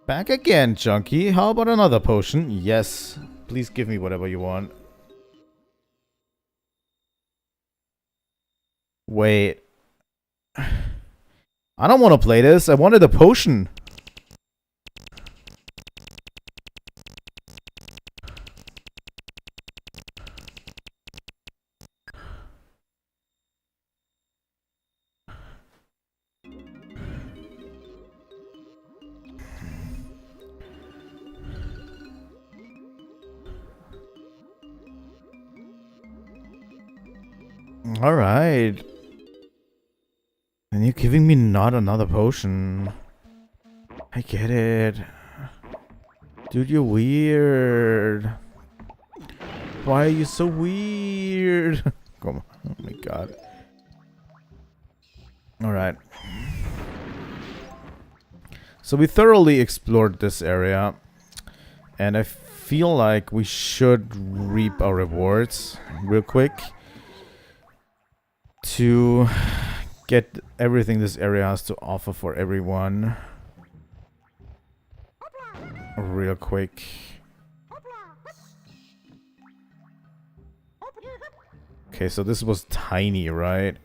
Back again, Chunky. How about another potion? Yes. Please give me whatever you want. Wait. I don't want to play this. I wanted a potion. Alright. And you're giving me not another potion. I get it. Dude, you're weird. Why are you so weird? Come on. Oh my god. Alright. So we thoroughly explored this area. And I feel like we should reap our rewards real quick. To get everything this area has to offer for everyone. Real quick. Okay, so this was tiny, right?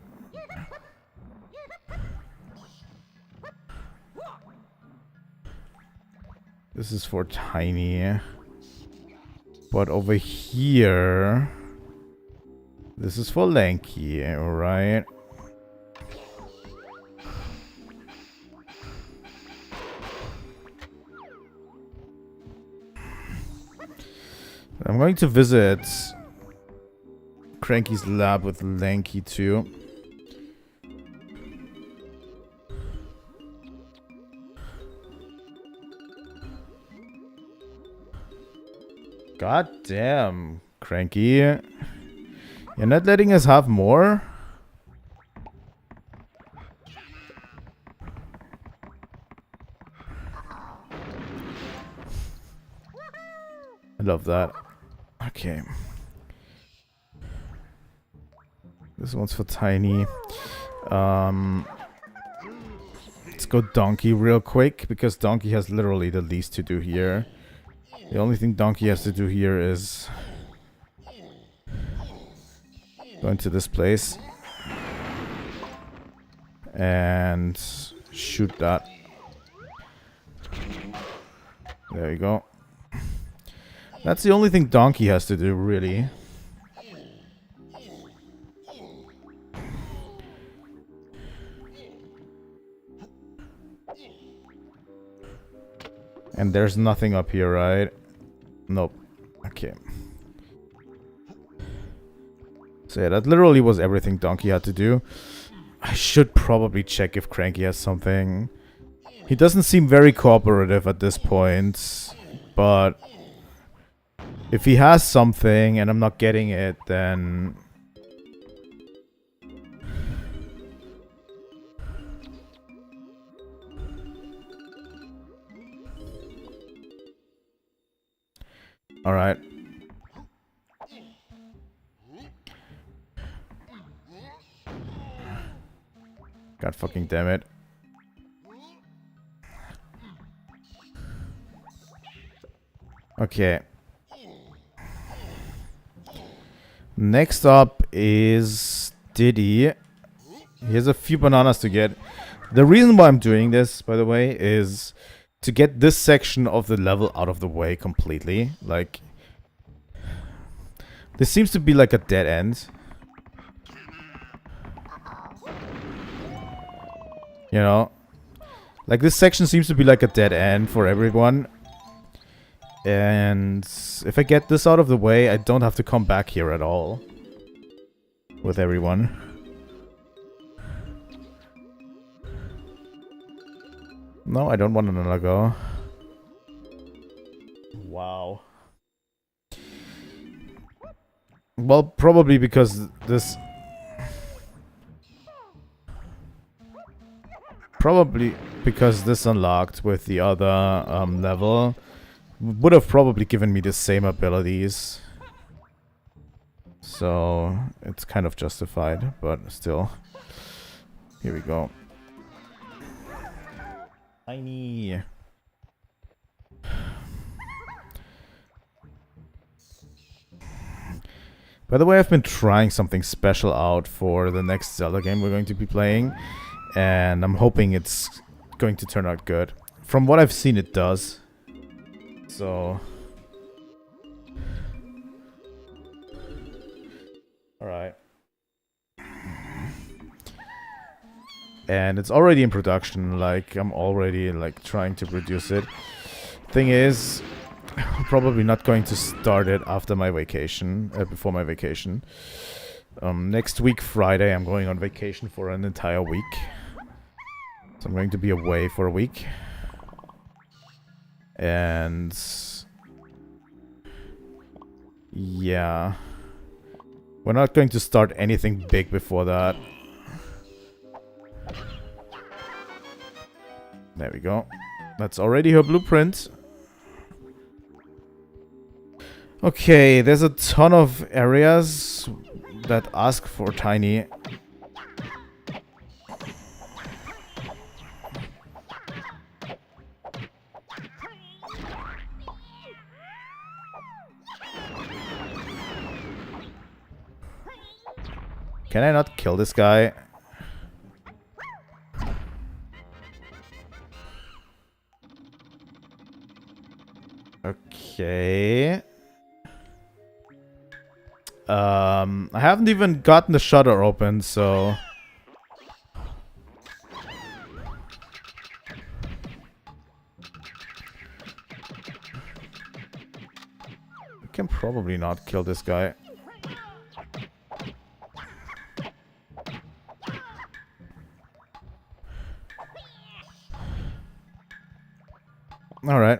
This is for tiny. But over here... This is for Lanky, alright? I'm going to visit Cranky's lab with Lanky too. God damn, Cranky. You're not letting us have more? I love that. Okay. This one's for Tiny. Let's go Donkey real quick, because Donkey has literally the least to do here. The only thing Donkey has to do here is go into this place and shoot that. There you go. That's the only thing Donkey has to do, really. And there's nothing up here, right? Nope. Okay. So yeah, that literally was everything Donkey had to do. I should probably check if Cranky has something. He doesn't seem very cooperative at this point, but if he has something and I'm not getting it, then... Alright. God fucking damn it. Okay. Next up is Diddy. He has a few bananas to get. The reason why I'm doing this, by the way, is to get this section of the level out of the way completely. Like, this seems to be like a dead end. You know? Like, this section seems to be like a dead end for everyone. And if I get this out of the way, I don't have to come back here at all. With everyone. No, I don't want another go. Wow. Well, probably because this... Probably because this unlocked with the other level would have probably given me the same abilities. So, it's kind of justified, but still. Here we go. Tiny. By the way, I've been trying something special out for the next Zelda game we're going to be playing, and I'm hoping it's going to turn out good. From what I've seen, it does. So... Alright. And it's already in production, like, I'm already, like, trying to produce it. Thing is, I'm probably not going to start it after my vacation, before my vacation. Next week, Friday, I'm going on vacation for an entire week. So I'm going to be away for a week. And... yeah. We're not going to start anything big before that. There we go. That's already her blueprint. Okay, there's a ton of areas that ask for tiny. Can I not kill this guy? Okay. I haven't even gotten the shutter open, so... I can probably not kill this guy. Alright.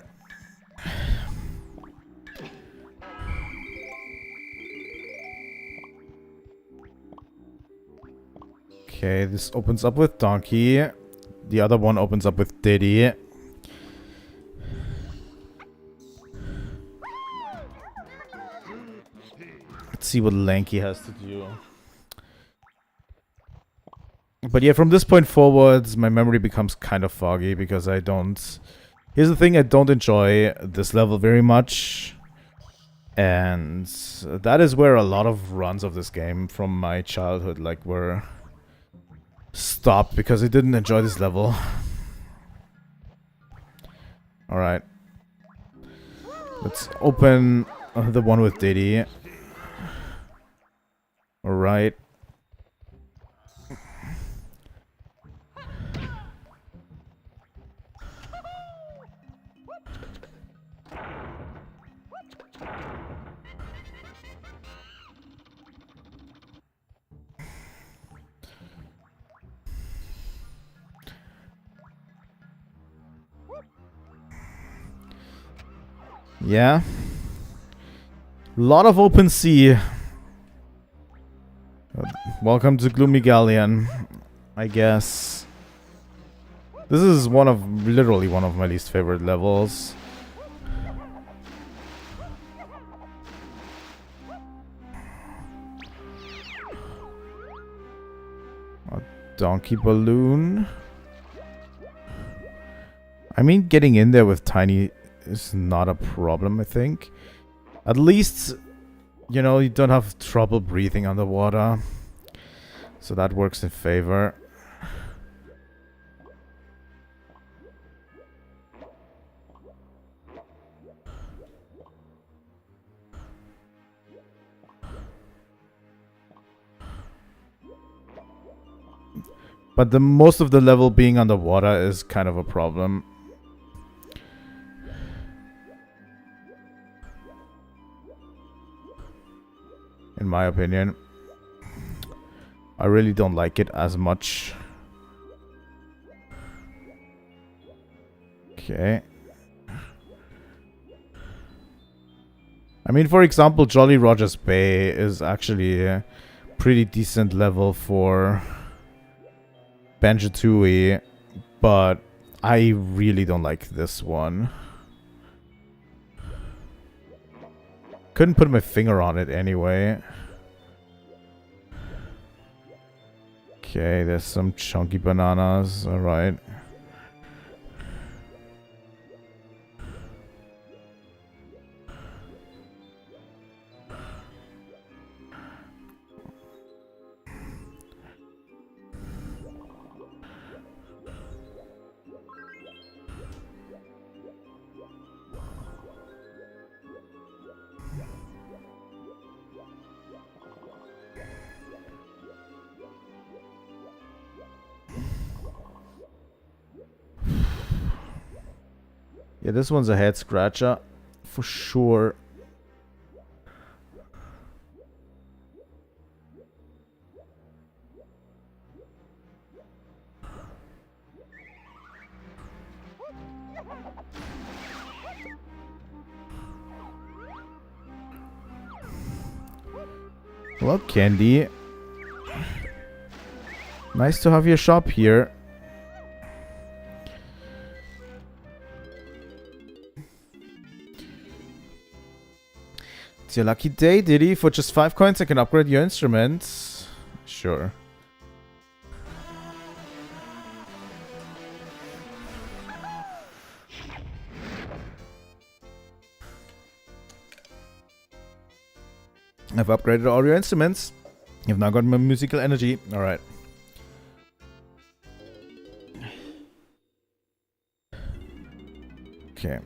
Okay, this opens up with Donkey. The other one opens up with Diddy. Let's see what Lanky has to do. But yeah, from this point forwards, my memory becomes kind of foggy because I don't... Here's the thing, I don't enjoy this level very much. And that is where a lot of runs of this game from my childhood, like, were... stopped because I didn't enjoy this level. Alright. Let's open the one with Diddy. Alright. Yeah. Lot of open sea. Welcome to Gloomy Galleon, I guess. This is literally one of my least favorite levels. A donkey balloon. I mean, getting in there with tiny is not a problem, I think. At least, you know, you don't have trouble breathing underwater. So that works in favor. But the most of the level being underwater is kind of a problem. In my opinion. I really don't like it as much. Okay. I mean, for example, Jolly Roger's Bay is actually a pretty decent level for Banjo-Tooie, but I really don't like this one. Couldn't put my finger on it anyway. Okay, there's some chunky bananas. Alright. Yeah, this one's a head scratcher. For sure. Well, Candy. Nice to have your shop here. It's your lucky day, Diddy. For just 5 coins, I can upgrade your instruments. Sure. I've upgraded all your instruments. You've now got my musical energy. Alright. Okay.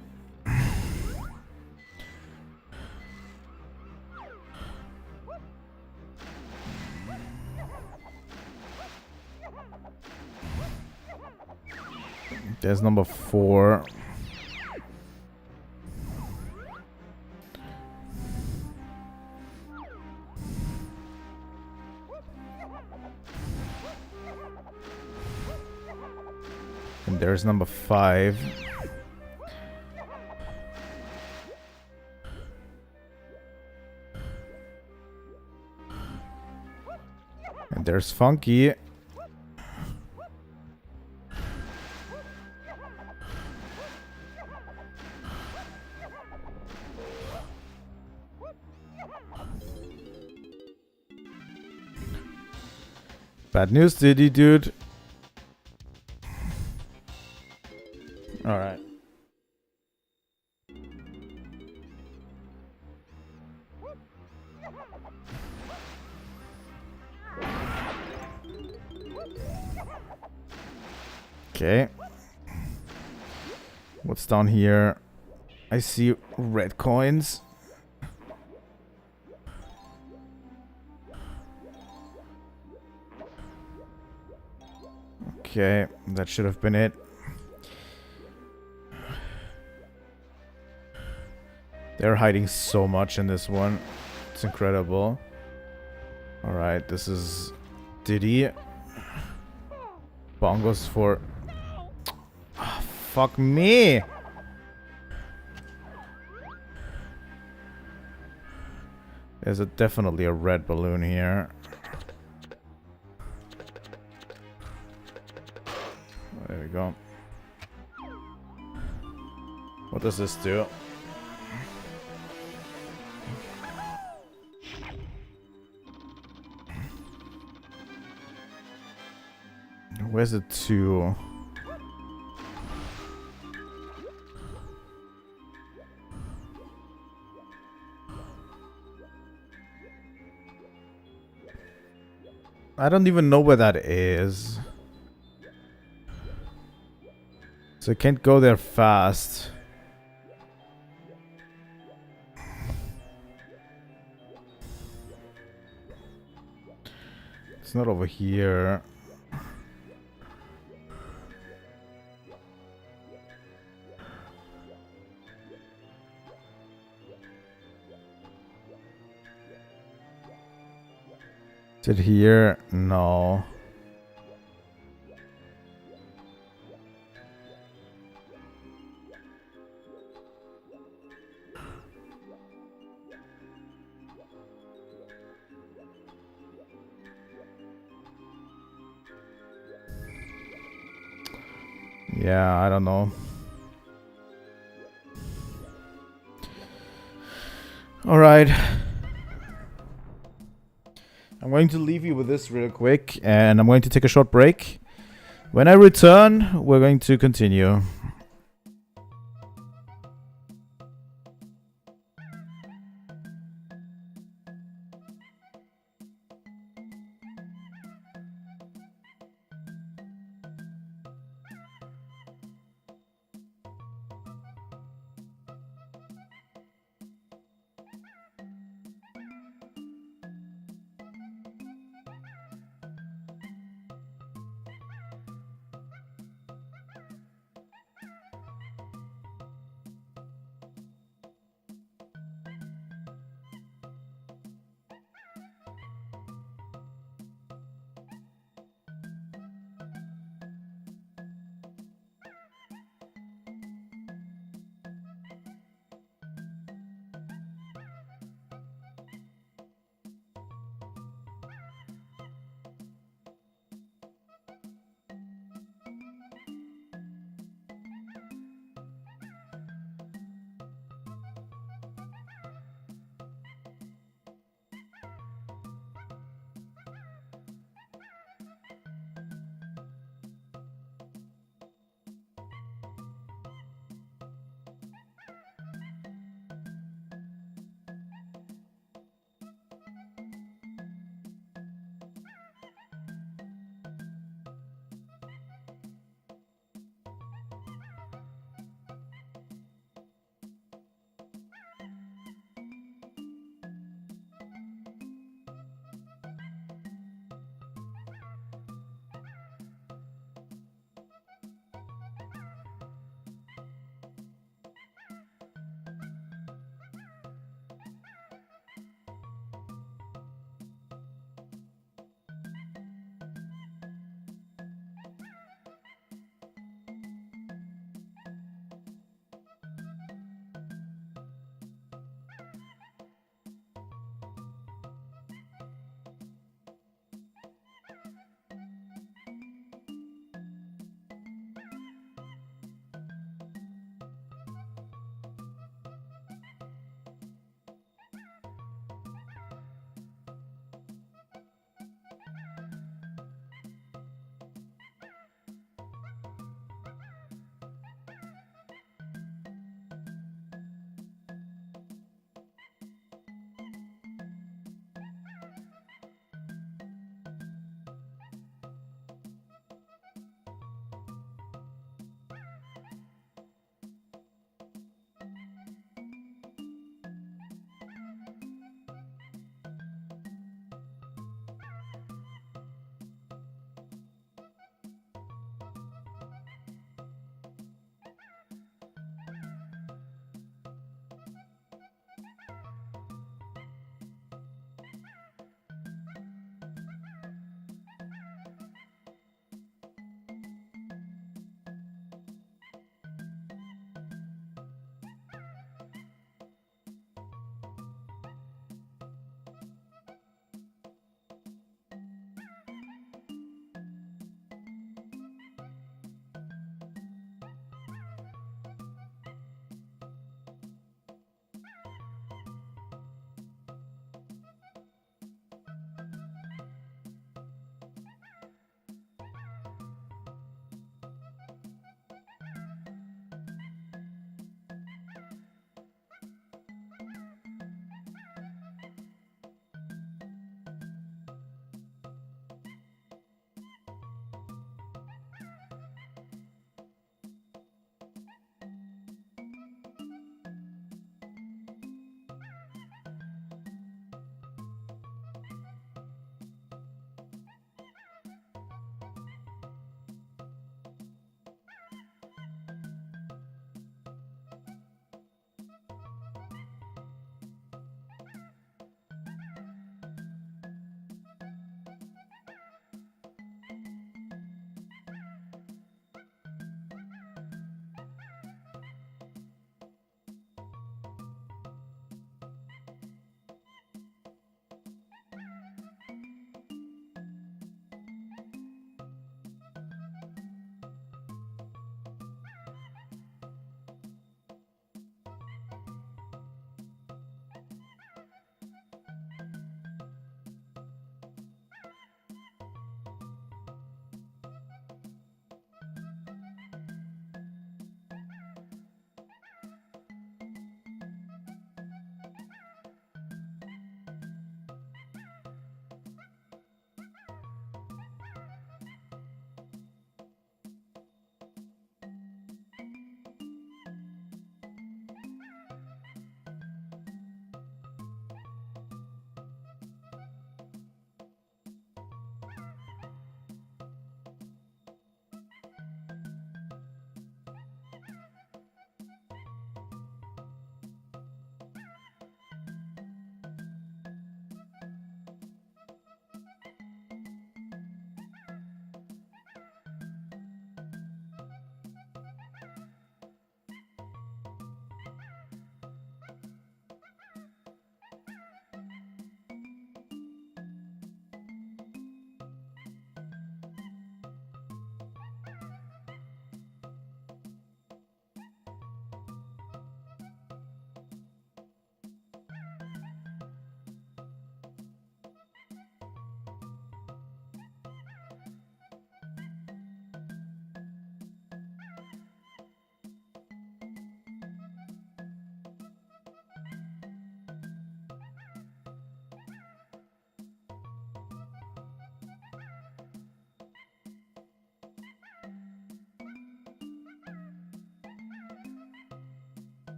There's number 4. And there's number 5. And there's Fungi. Bad news, Diddy, dude. Alright. Okay. What's down here? I see red coins. Okay, that should have been it. They're hiding so much in this one. It's incredible. Alright, this is Diddy. Bongos for... Oh, fuck me! There's definitely a red balloon here. There we go. What does this do? Where's the 2? I don't even know where that is. So I can't go there fast. It's not over here. Is it here? No. Yeah, I don't know. All right. I'm going to leave you with this real quick, and I'm going to take a short break. When I return, we're going to continue.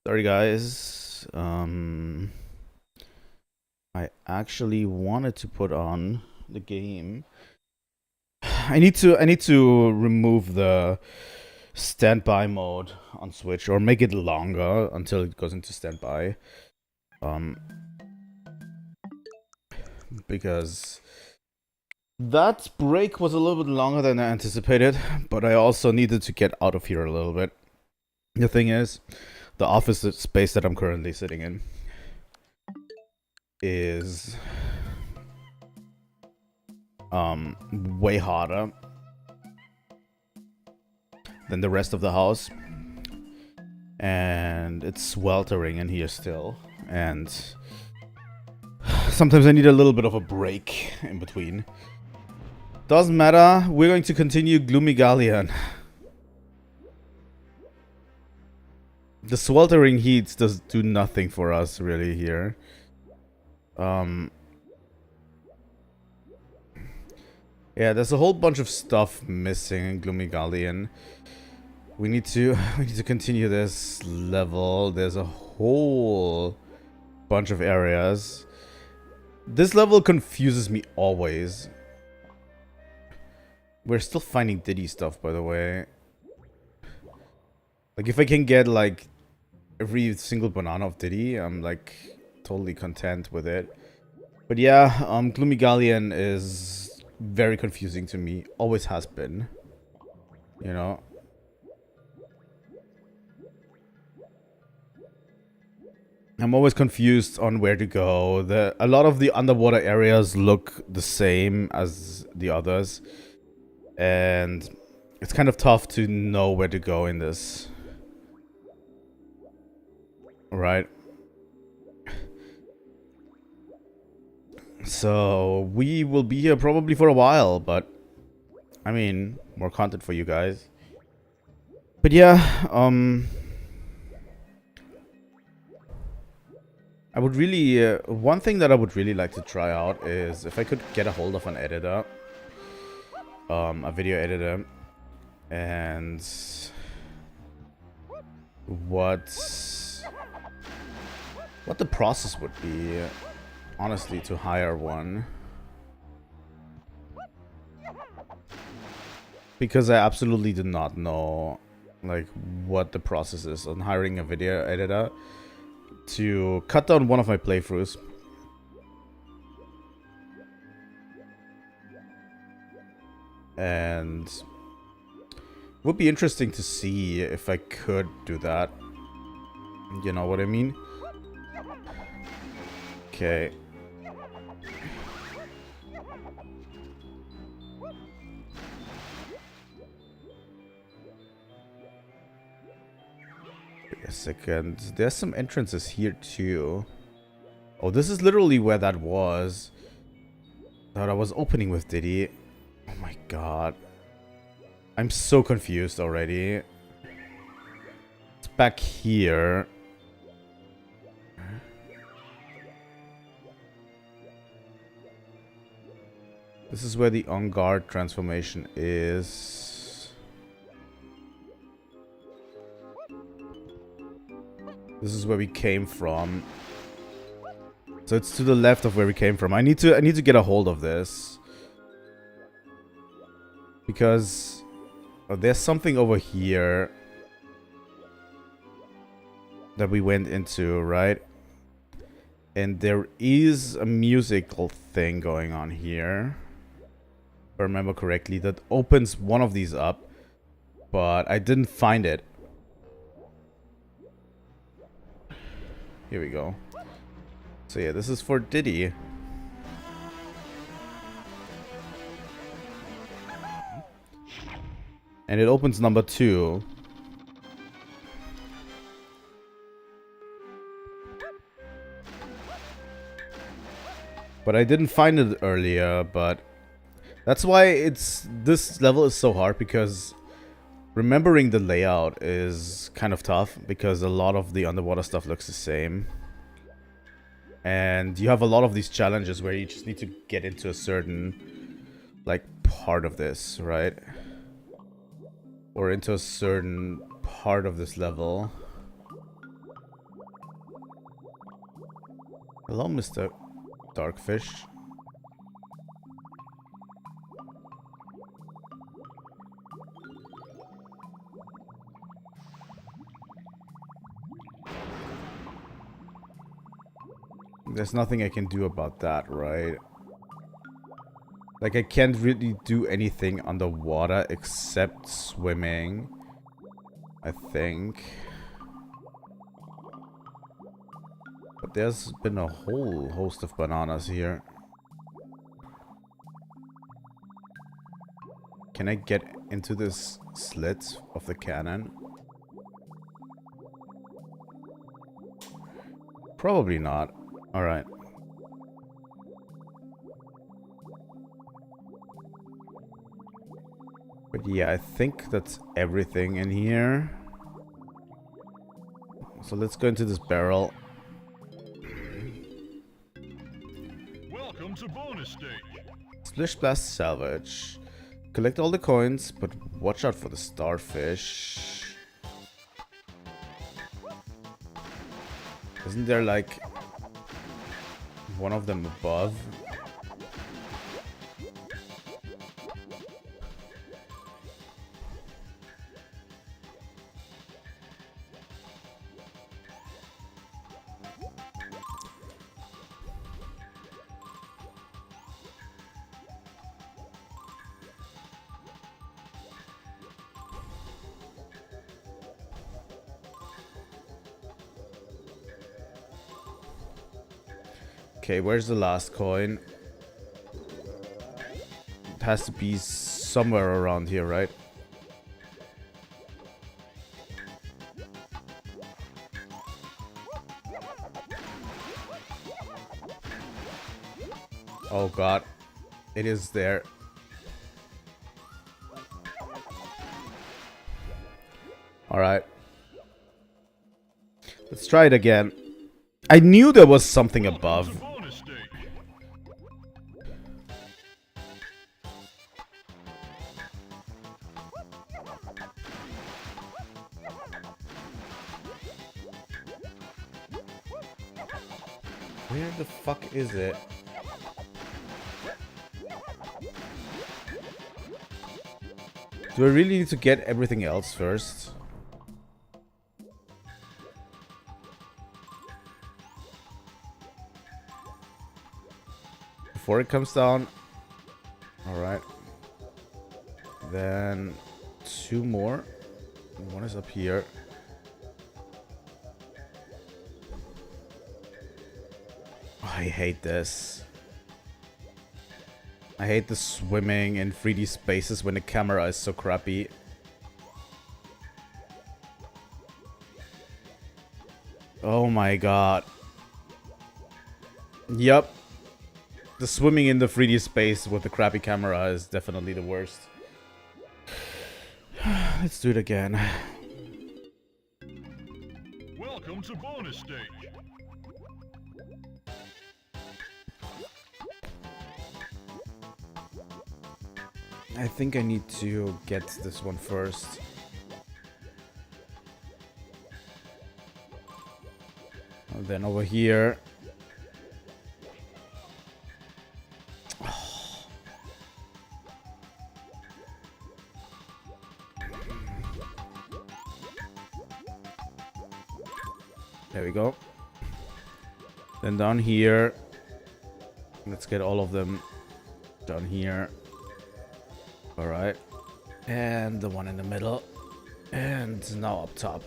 Sorry guys. I actually wanted to put on the game. I need to remove the standby mode on Switch, or make it longer until it goes into standby. Because that break was a little bit longer than I anticipated, but I also needed to get out of here a little bit. The thing is, the office space that I'm currently sitting in is way hotter than the rest of the house, and it's sweltering in here still, and sometimes I need a little bit of a break in between. Doesn't matter, we're going to continue Gloomy Galleon. The sweltering heats does do nothing for us really here. Yeah, there's a whole bunch of stuff missing in Gloomy Galleon. We need to continue this level. There's a whole bunch of areas. This level confuses me always. We're still finding Diddy stuff, by the way. Like, if I can get like every single banana of Diddy, I'm like totally content with it. But yeah, Gloomy Galleon is very confusing to me. Always has been. You know? I'm always confused on where to go. A lot of the underwater areas look the same as the others. And it's kind of tough to know where to go in this. Right? So, we will be here probably for a while, but I mean, more content for you guys. But yeah, I would really, one thing that I would really like to try out is if I could get a hold of an editor, a video editor, and what the process would be, honestly, to hire one. Because I absolutely do not know, like, what the process is on hiring a video editor to cut down one of my playthroughs. And it would be interesting to see if I could do that. You know what I mean? Okay. Wait a second. There's some entrances here too. Oh, this is literally where that was. That I was opening with Diddy. Oh my god. I'm so confused already. It's back here. This is where the on guard transformation is. This is where we came from. So it's to the left of where we came from. I need to get a hold of this. Because there's something over here that we went into, right? And there is a musical thing going on here, if I remember correctly, that opens one of these up, but I didn't find it. Here we go. So yeah, this is for Diddy. And it opens number 2. But I didn't find it earlier, but that's why this level is so hard, because remembering the layout is kind of tough, because a lot of the underwater stuff looks the same. And you have a lot of these challenges where you just need to get into a certain, like, part of this, right? Or into a certain part of this level. Hello, Mr. Darkfish. There's nothing I can do about that, right? Like, I can't really do anything underwater except swimming, I think. But there's been a whole host of bananas here. Can I get into this slit of the cannon? Probably not. Alright. But yeah, I think that's everything in here. So let's go into this barrel. Welcome to bonus stage. Splish Blast Salvage. Collect all the coins, but watch out for the starfish. Isn't there like one of them above? Okay, where's the last coin? It has to be somewhere around here, right? Oh god, it is there. Alright. Let's try it again. I knew there was something above. Where the fuck is it? Do I really need to get everything else first? Before it comes down. Alright. Then 2 more. One is up here. I hate this. I hate the swimming in 3D spaces when the camera is so crappy. Oh my god. Yup. The swimming in the 3D space with the crappy camera is definitely the worst. Let's do it again. Welcome to bonus stage. I think I need to get this one first. And then over here. There we go. Then down here. Let's get all of them down here. Alright. And the one in the middle. And now up top.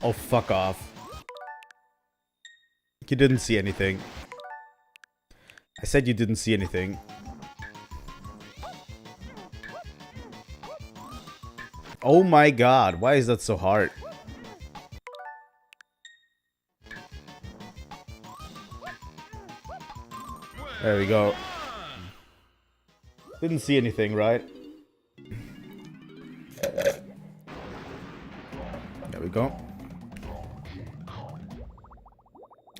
Oh, fuck off. You didn't see anything. I said you didn't see anything. Oh my god, why is that so hard? There we go. Didn't see anything, right? There we go.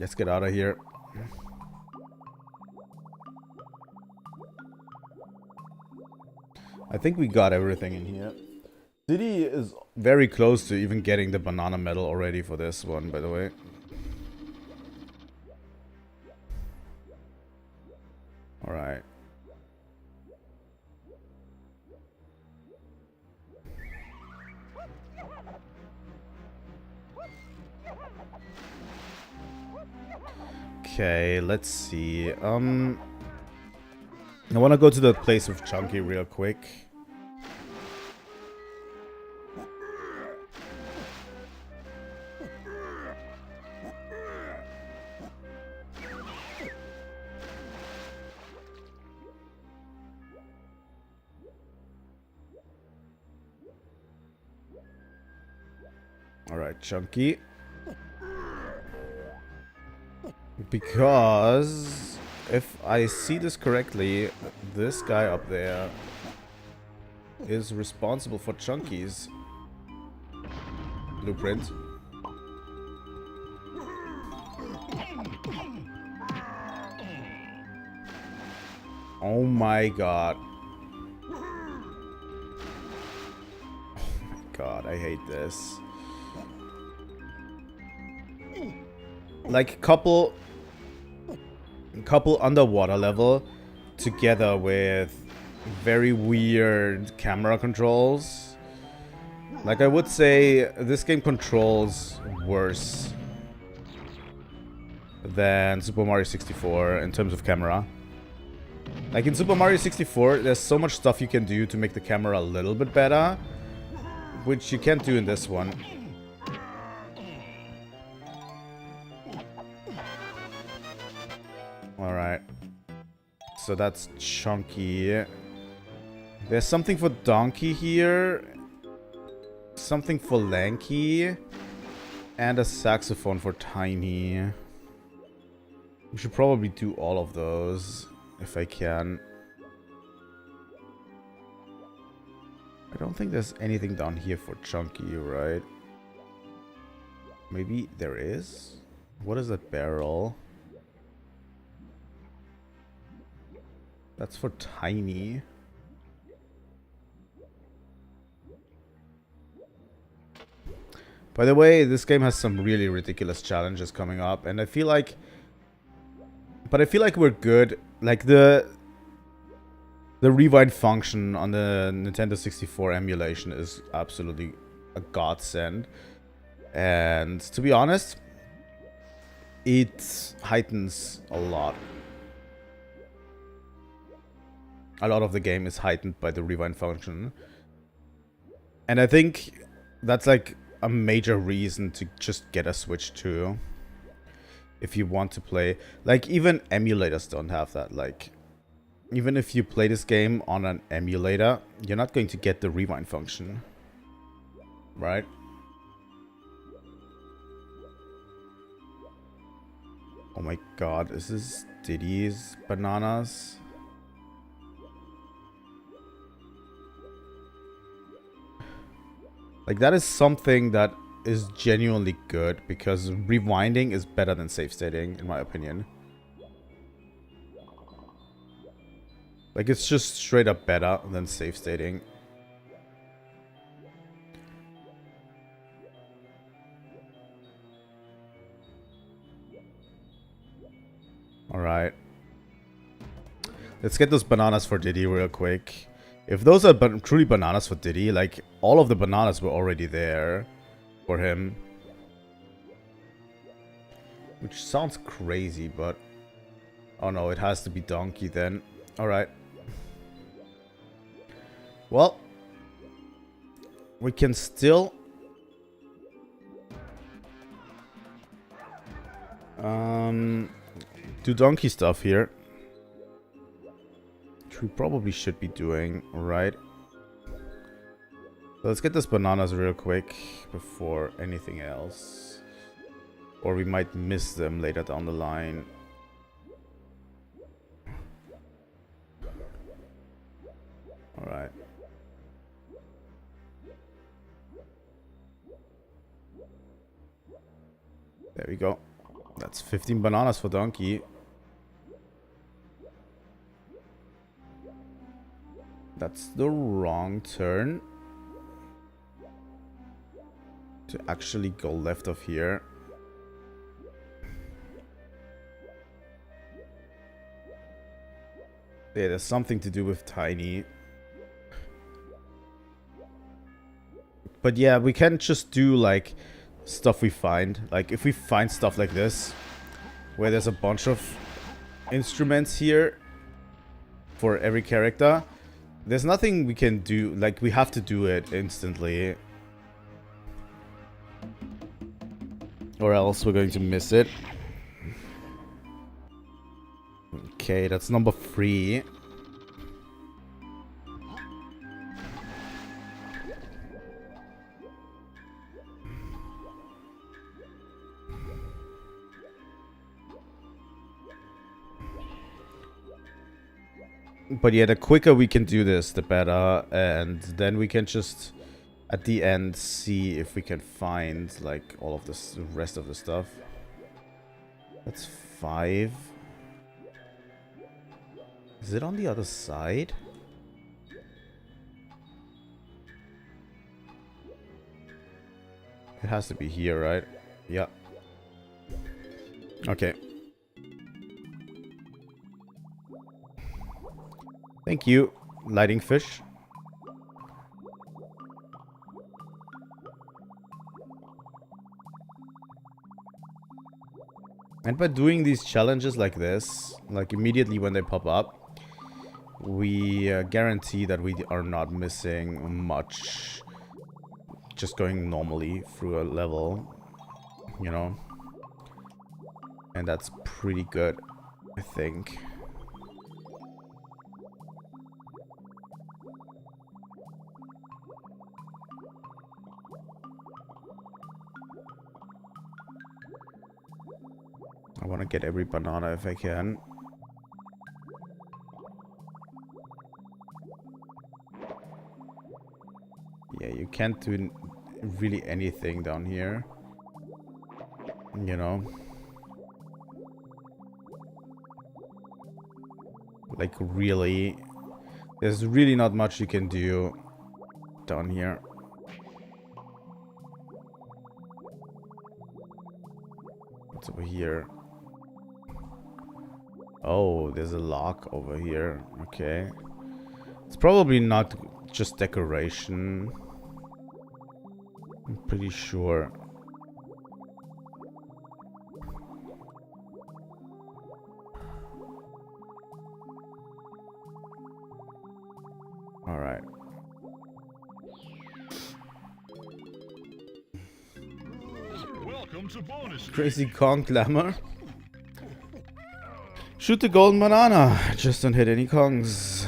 Let's get out of here. I think we got everything in here. Diddy is very close to even getting the banana medal already for this one, by the way. Alright. Okay, let's see. I want to go to the place with Chunky real quick. Alright, Chunky. Because, if I see this correctly, this guy up there is responsible for Chunky's blueprint. Oh my god. Oh my god, I hate this. Like couple underwater level together with very weird camera controls. Like I would say this game controls worse than Super Mario 64 in terms of camera. Like in Super Mario 64 there's so much stuff you can do to make the camera a little bit better, which you can't do in this one. Alright. So that's Chunky. There's something for Donkey here. Something for Lanky. And a saxophone for Tiny. We should probably do all of those. If I can. I don't think there's anything down here for Chunky, right? Maybe there is? What is that barrel? That's for Tiny. By the way, this game has some really ridiculous challenges coming up, and I feel like... But I feel like we're good. Like the rewind function on the Nintendo 64 emulation is absolutely a godsend. And to be honest, it heightens a lot. A lot of the game is heightened by the rewind function. And I think that's like a major reason to just get a Switch 2. If you want to play. Like even emulators don't have that. Like even if you play this game on an emulator, you're not going to get the rewind function. Right? Oh my god, is this Diddy's bananas? Like that is something that is genuinely good because rewinding is better than save stating, in my opinion. Like it's just straight up better than save stating. Alright. Let's get those bananas for Diddy real quick. If those are truly bananas for Diddy, like all of the bananas were already there for him. Which sounds crazy, but... Oh no, it has to be Donkey then. Alright. Well. We can still... do Donkey stuff here. Which we probably should be doing, right? So let's get these bananas real quick before anything else. Or we might miss them later down the line. Alright. There we go. That's 15 bananas for Donkey. That's the wrong turn. To actually go left of here. Yeah, there's something to do with Tiny. But yeah, we can't just do like stuff we find. Like if we find stuff like this, where there's a bunch of instruments here for every character, there's nothing we can do. Like we have to do it instantly, or else we're going to miss it. Okay, that's number 3. But yeah, the quicker we can do this, the better. And then we can just, at the end, see if we can find, like, all of this, the rest of the stuff. That's 5. Is it on the other side? It has to be here, right? Yeah. Okay. Thank you, lighting fish. And by doing these challenges like this, like immediately when they pop up, we guarantee that we are not missing much just going normally through a level, you know? And that's pretty good, I think. I want to get every banana if I can. Yeah, you can't do really anything down here. You know? Like, really. There's really not much you can do down here. What's over here? Oh, there's a lock over here. Okay. It's probably not just decoration. I'm pretty sure. All right. Welcome to bonus. Crazy Kong glamour. Shoot the golden banana. Just don't hit any Kongs.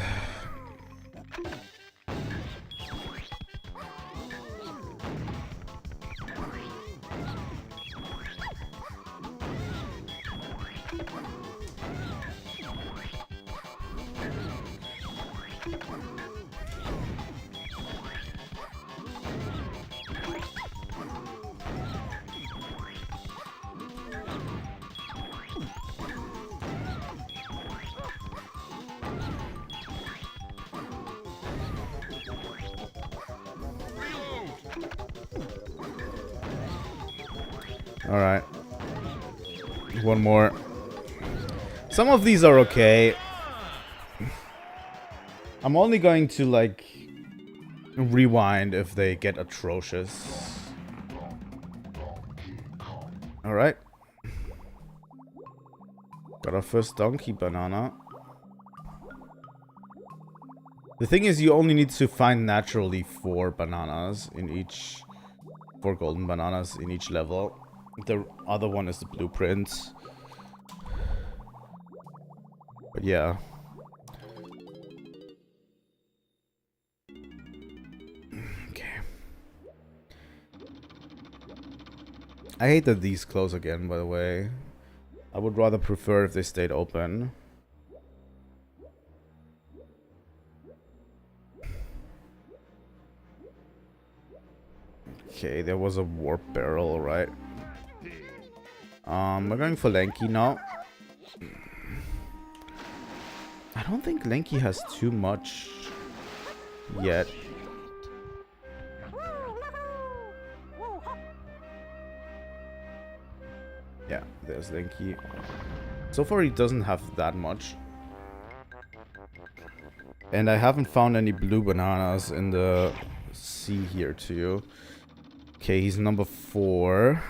Alright. One more. Some of these are okay. I'm only going to, like, rewind if they get atrocious. Alright. Got our first donkey banana. The thing is, you only need to find naturally 4 bananas in each... 4 golden bananas in each level. The other one is the blueprint. But yeah. Okay. I hate that these close again, by the way. I would rather prefer if they stayed open. Okay, there was a warp barrel, right? We're going for Lanky now. I don't think Lanky has too much yet. Yeah, there's Lanky. So far he doesn't have that much. And I haven't found any blue bananas in the sea here too. Okay, he's number 4.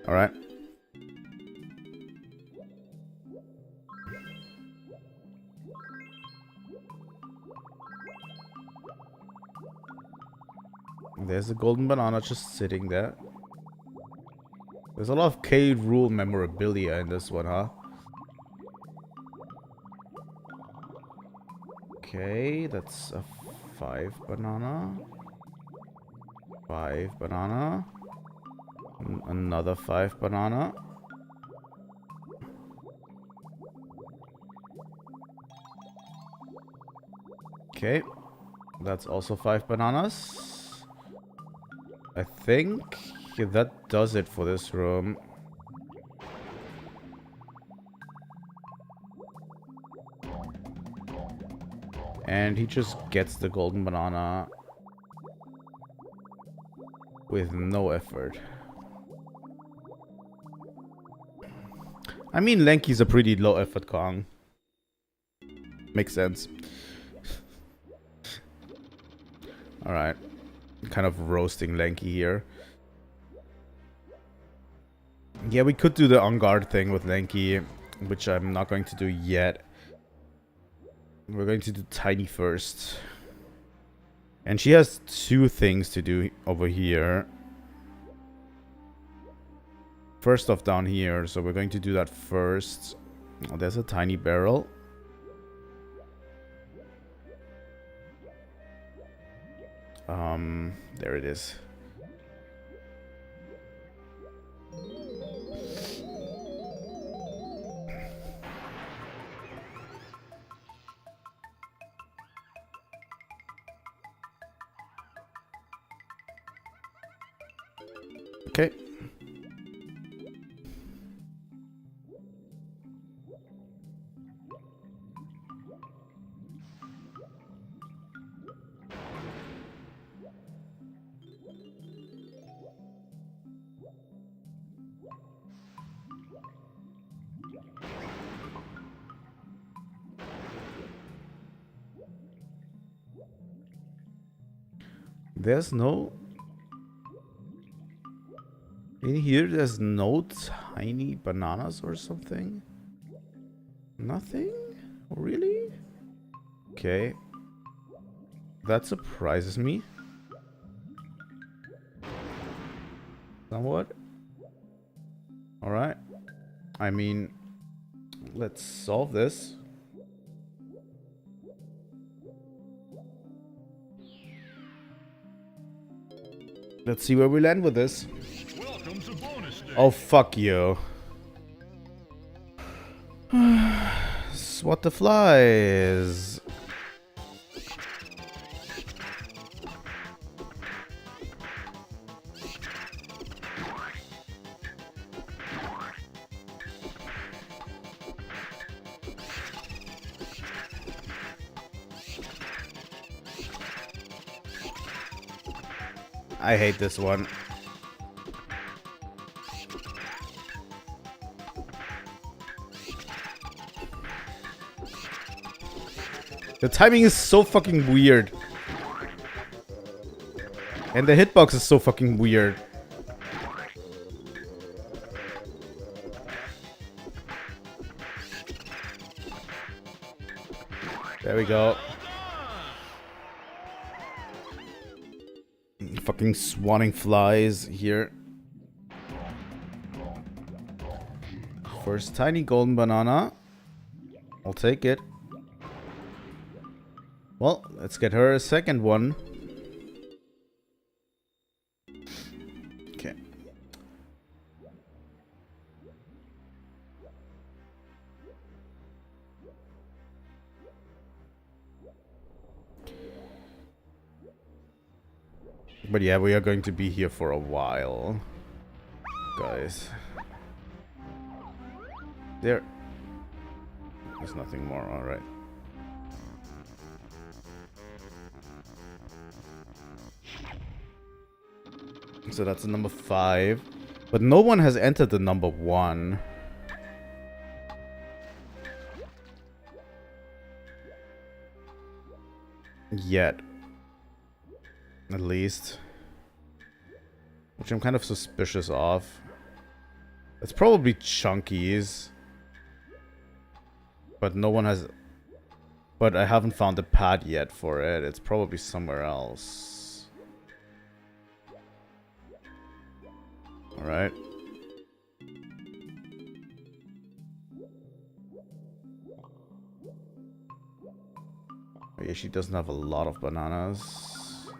Alright. There's a golden banana just sitting there. There's a lot of Rool memorabilia in this one, huh? Okay, that's a 5 banana. 5 banana. Another 5 banana. Okay, that's also 5 bananas. I think that does it for this room. And he just gets the golden banana with no effort. I mean, Lanky's a pretty low effort Kong. Makes sense. Alright. Kind of roasting Lanky here. Yeah, we could do the on guard thing with Lanky, which I'm not going to do yet. We're going to do Tiny first. And she has 2 things to do over here. First off down here, so we're going to do that first. Oh, there's a tiny barrel. There it is. Okay. There's no... In here, there's no tiny bananas or something? Nothing? Really? Okay. That surprises me. Somewhat. Alright. I mean, let's solve this. Let's see where we land with this. Welcome to bonus day. Oh, fuck you. Swat the flies. I hate this one. The timing is so fucking weird. And the hitbox is so fucking weird. There we go. Fucking swatting flies here. First tiny golden banana. I'll take it. Well, let's get her a second one. Okay. But yeah, we are going to be here for a while, guys. There's nothing more, alright. So that's the number 5. But no one has entered the number 1. Yet. At least. Which I'm kind of suspicious of. It's probably Chunky's. But no one has... But I haven't found the pad yet for it. It's probably somewhere else. Alright. Oh yeah, she doesn't have a lot of bananas.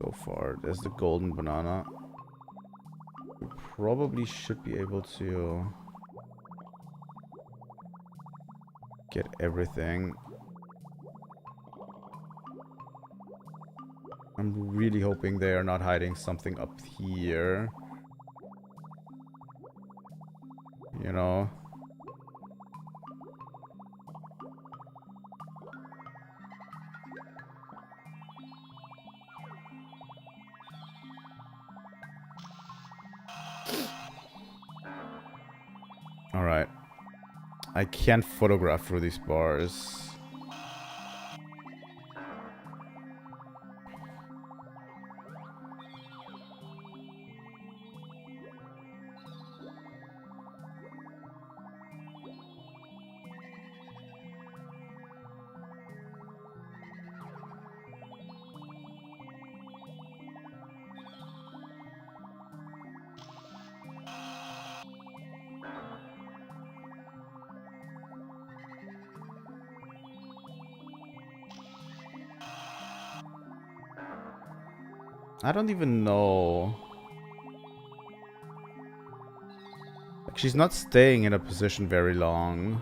Go far. There's the golden banana. We probably should be able to get everything. I'm really hoping they are not hiding something up here. You know? Alright. I can't photograph through these bars. I don't even know. Like, she's not staying in a position very long.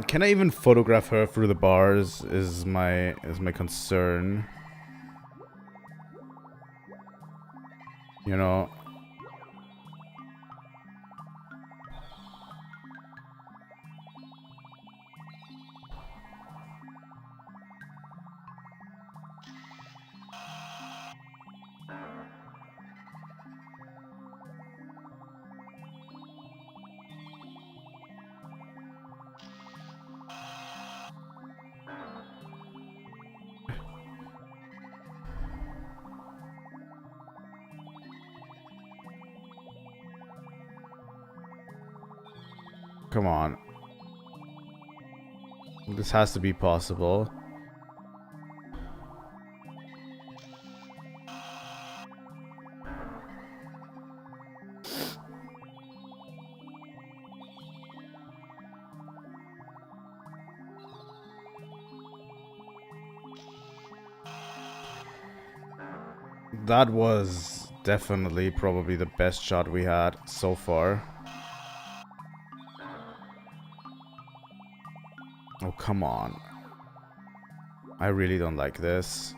Can I even photograph her through the bars is my concern. You know. Come on. This has to be possible. That was definitely probably the best shot we had so far. Oh, come on. I really don't like this.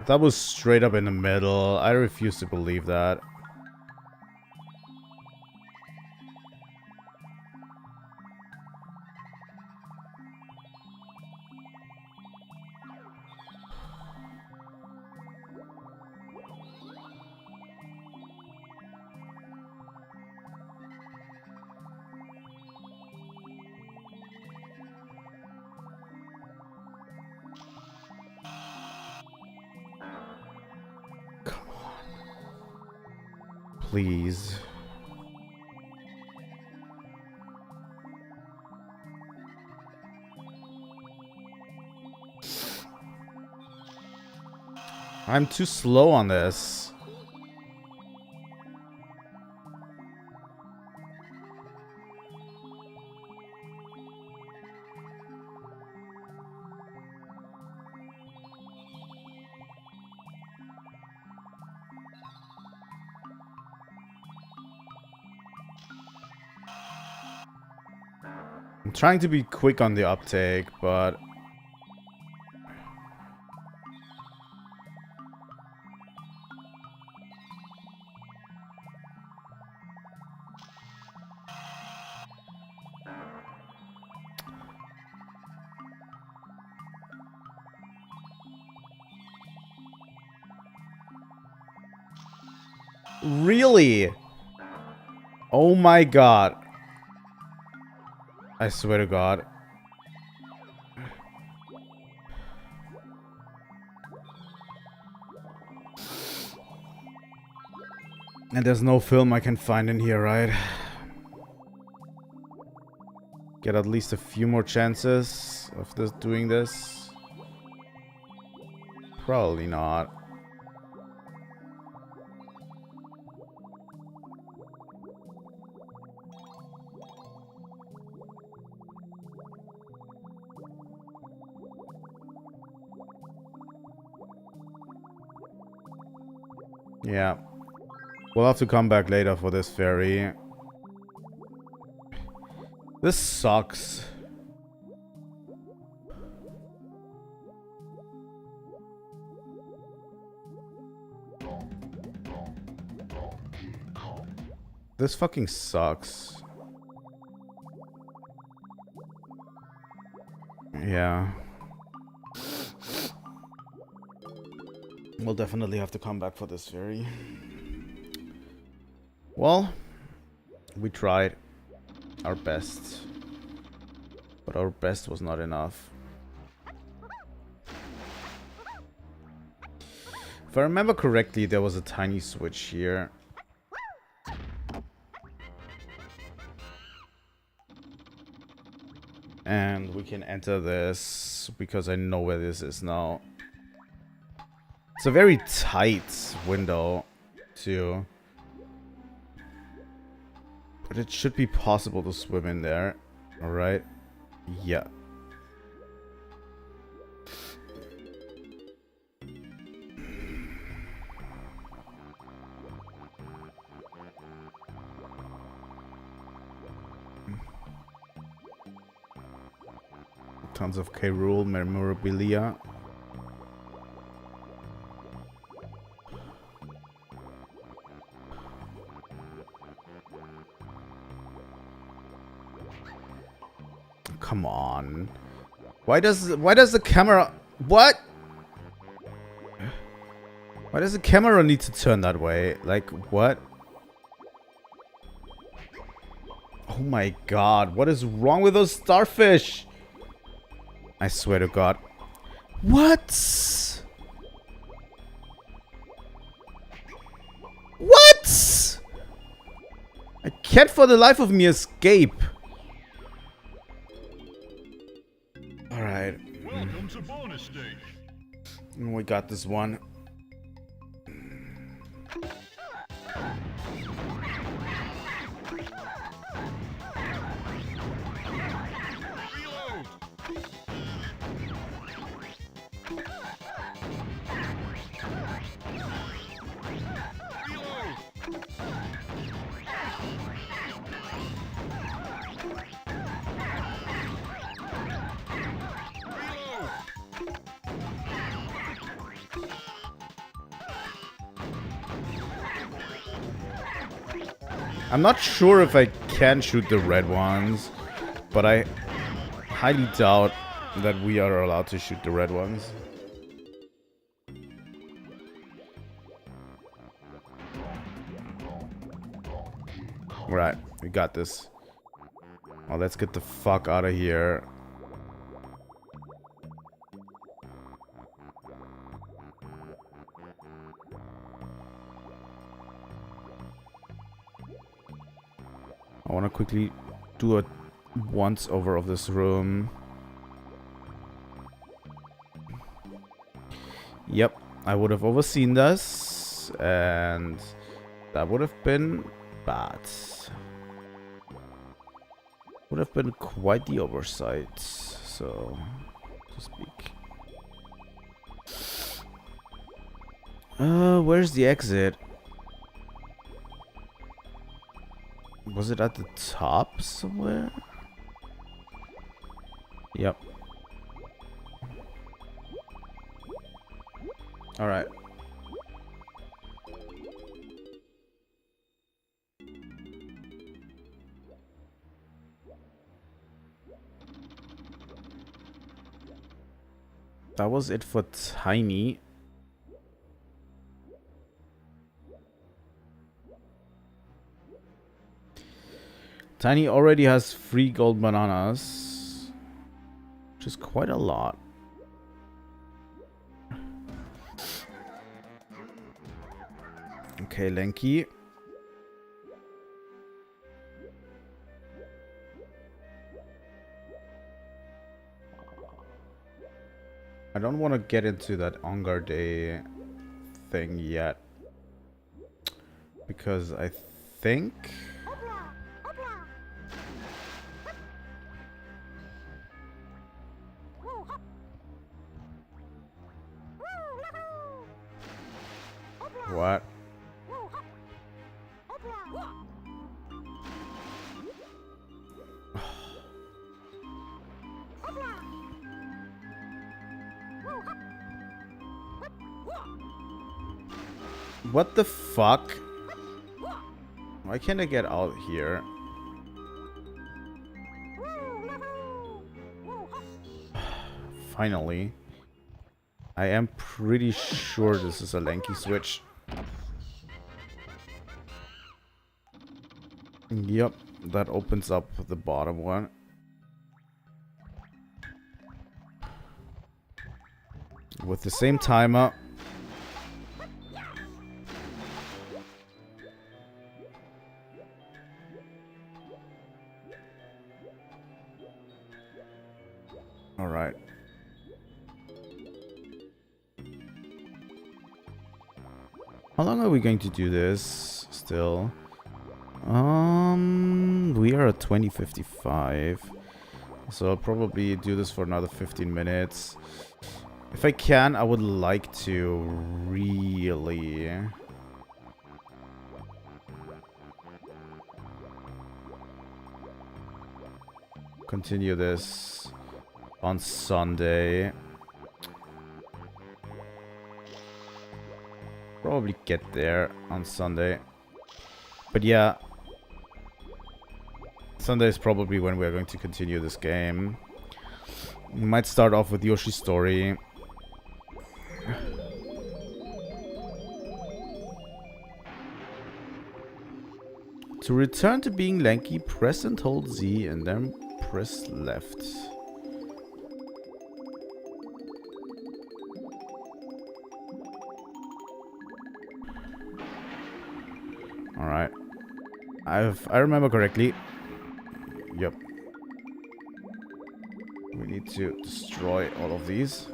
That was straight up in the middle. I refuse to believe that. please. I'm too slow on this. I'm trying to be quick on the uptake, but really? Oh my god. I swear to god. And there's no film I can find in here, right? Get at least a few more chances of this doing this. Probably not. Yeah. We'll have to come back later for this ferry. This sucks. This fucking sucks. Yeah. We'll definitely have to come back for this ferry. Well, we tried our best, but our best was not enough. If I remember correctly, there was a tiny switch here. And we can enter this because I know where this is now. It's a very tight window, too. But it should be possible to swim in there. Alright. Yeah. Tons of Rool memorabilia. Come on. Why does the camera... What? Why does the camera need to turn that way? Like, what? Oh my god. What is wrong with those starfish? I swear to god. What? What? I can't for the life of me escape. Alright. Welcome to bonus stage. We got this one. Reload. I'm not sure if I can shoot the red ones, but I highly doubt that we are allowed to shoot the red ones. Right, we got this. Oh, let's get the fuck out of here. want to quickly do a once over of this room. Yep, I would have overseen this, and that would have been bad. Would have been quite the oversight, so to speak. Where's the exit? Was it at the top somewhere? Yep. Alright. That was it for Tiny. Tiny already has 3 gold bananas, which is quite a lot. Okay, Lanky. I don't want to get into that Ongar Day thing yet, because I think what? What the fuck? Why can't I get out here? Finally. I am pretty sure this is a Lanky switch. Yep, that opens up the bottom one. With the same timer. Alright. How long are we going to do this still? We are at 20:55. So I'll probably do this for another 15 minutes. If I can, I would like to really continue this on Sunday. Probably get there on Sunday. But yeah, Sunday is probably when we're going to continue this game. We might start off with Yoshi's story. To return to being Lanky, press and hold Z and then press left. Alright. I remember correctly. Yep. We need to destroy all of these.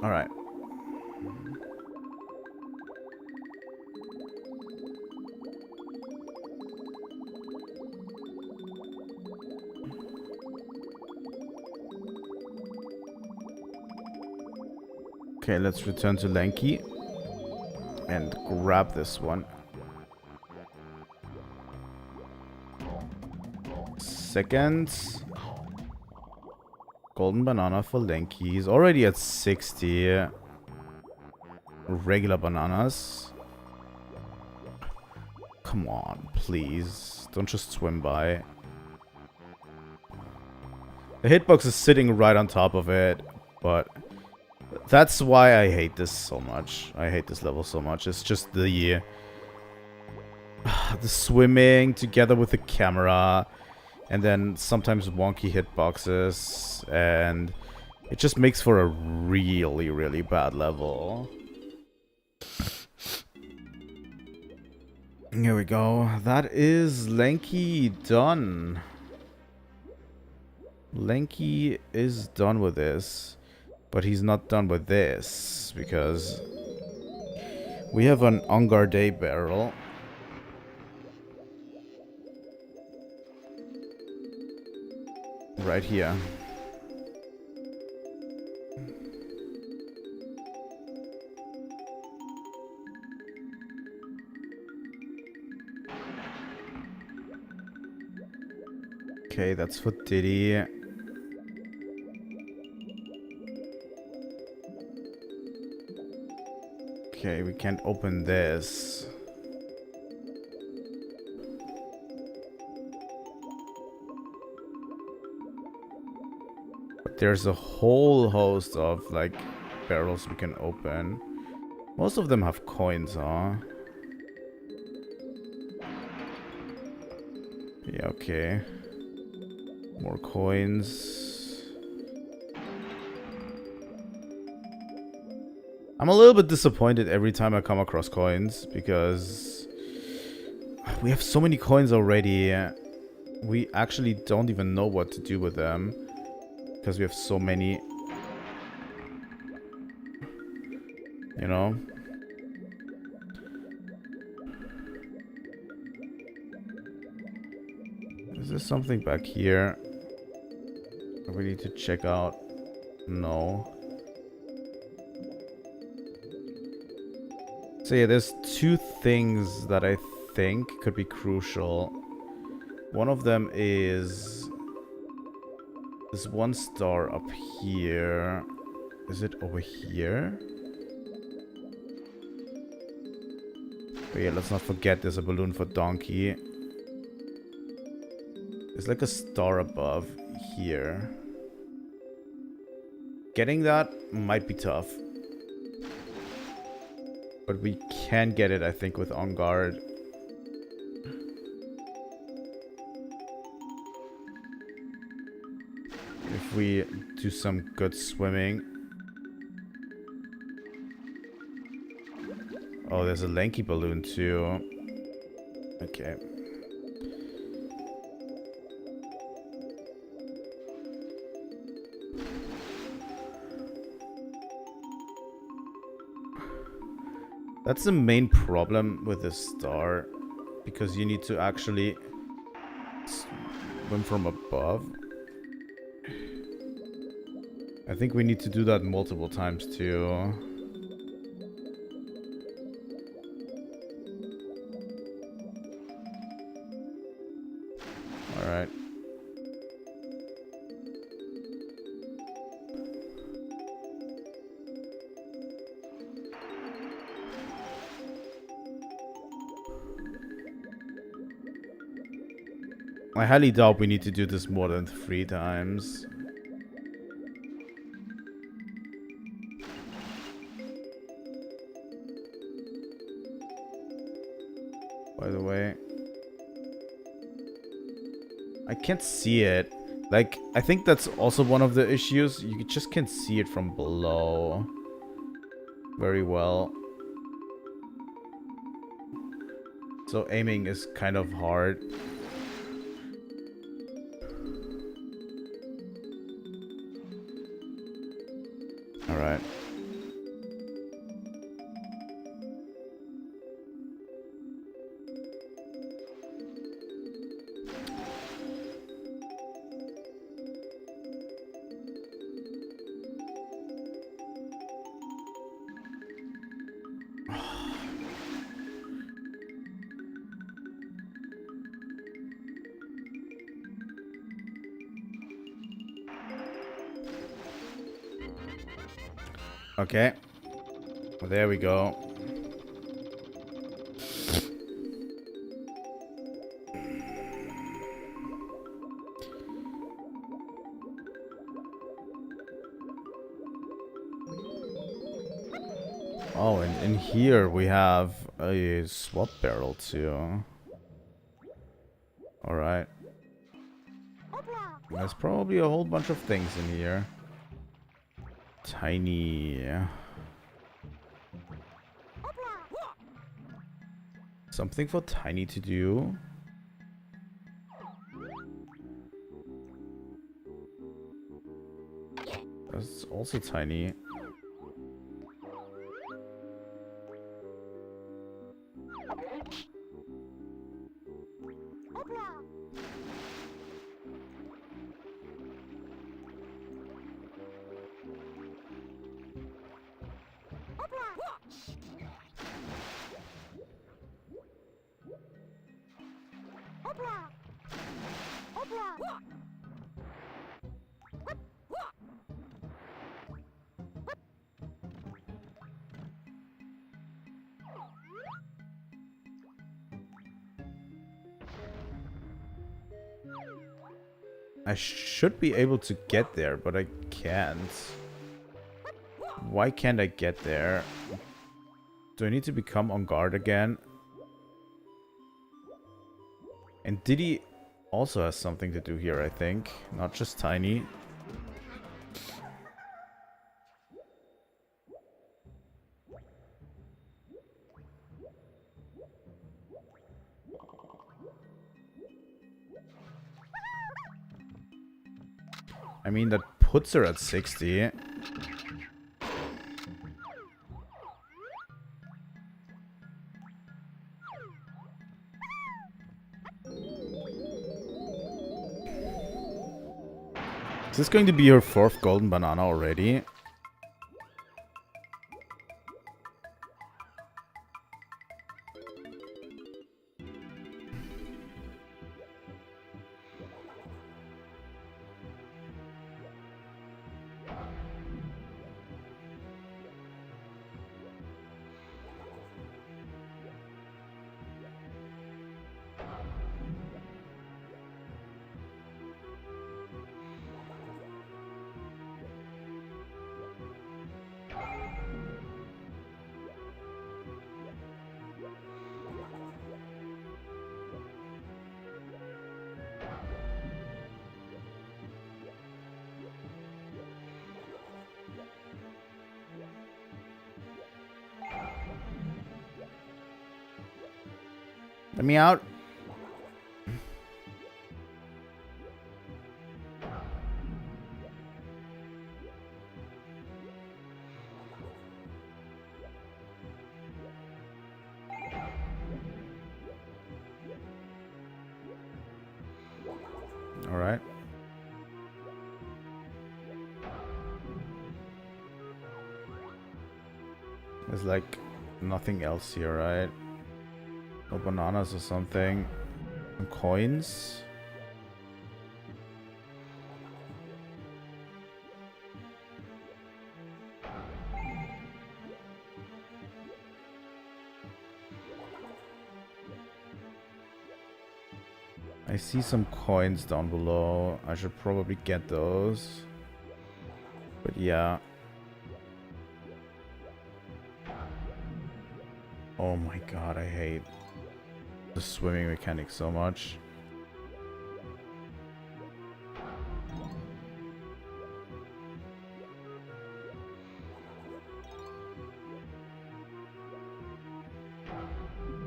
Alright. Okay, let's return to Lanky and grab this one. Second. Golden banana for Lanky. He's already at 60 regular bananas. Come on, please. Don't just swim by. The hitbox is sitting right on top of it, but that's why I hate this so much. I hate this level so much. It's just the The swimming together with the camera, and then sometimes wonky hitboxes, and it just makes for a really, really bad level. Here we go. That is Lanky done. Lanky is done with this, but he's not done with this, because we have an Ungarde barrel. Right here. Okay, that's for Diddy. Okay, we can't open this. But there's a whole host of, like, barrels we can open. Most of them have coins, huh? Yeah, okay. More coins. I'm a little bit disappointed every time I come across coins, because we have so many coins already. We actually don't even know what to do with them, because we have so many. You know? Is there something back here that we need to check out? No. So yeah, there's two things that I think could be crucial. One of them is this one star up here. Is it over here? But yeah, let's not forget there's a balloon for Donkey. There's like a star above here. Getting that might be tough. But we can get it, I think, with On Guard. If we do some good swimming. Oh, there's a Lanky balloon too. Okay. That's the main problem with this star, because you need to actually swim from above. I think we need to do that multiple times too. Alright. I highly doubt we need to do this more than 3 times. By the way, I can't see it. Like, I think that's also one of the issues. You just can't see it from below very well. So aiming is kind of hard. Alright. Okay. Well, there we go. Oh, and in here we have a swap barrel too. Alright. There's probably a whole bunch of things in here. Tiny. Something for Tiny to do. That's also Tiny. I should be able to get there, but I can't. Why can't I get there? Do I need to become on guard again? And Diddy also has something to do here, I think. Not just Tiny. I mean, that puts her at 60. Is this going to be her 4th golden banana already? Let me out. All right. There's like nothing else here, right? No bananas or something. Some coins. I see some coins down below. I should probably get those. But yeah. Oh my god, I hate the swimming mechanic so much.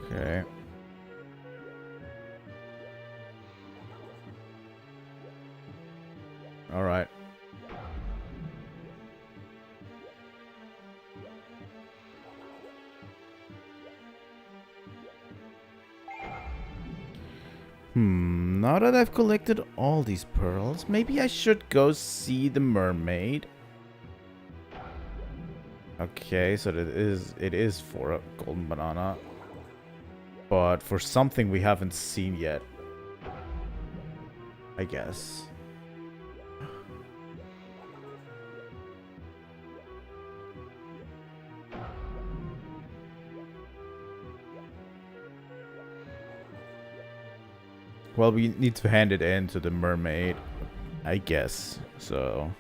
Okay. All right. Now that I've collected all these pearls, maybe I should go see the mermaid. Okay, so it is for a golden banana. But for something we haven't seen yet. I guess. Well, we need to hand it in to the mermaid, I guess. So,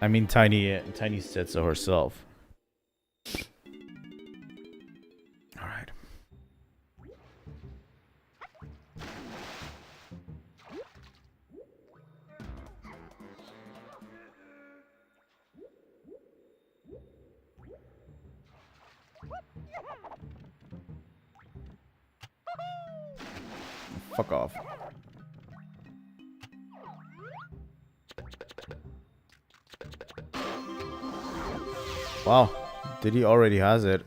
I mean, Tiny said so herself. All right. Fuck off. Wow, Diddy already has it.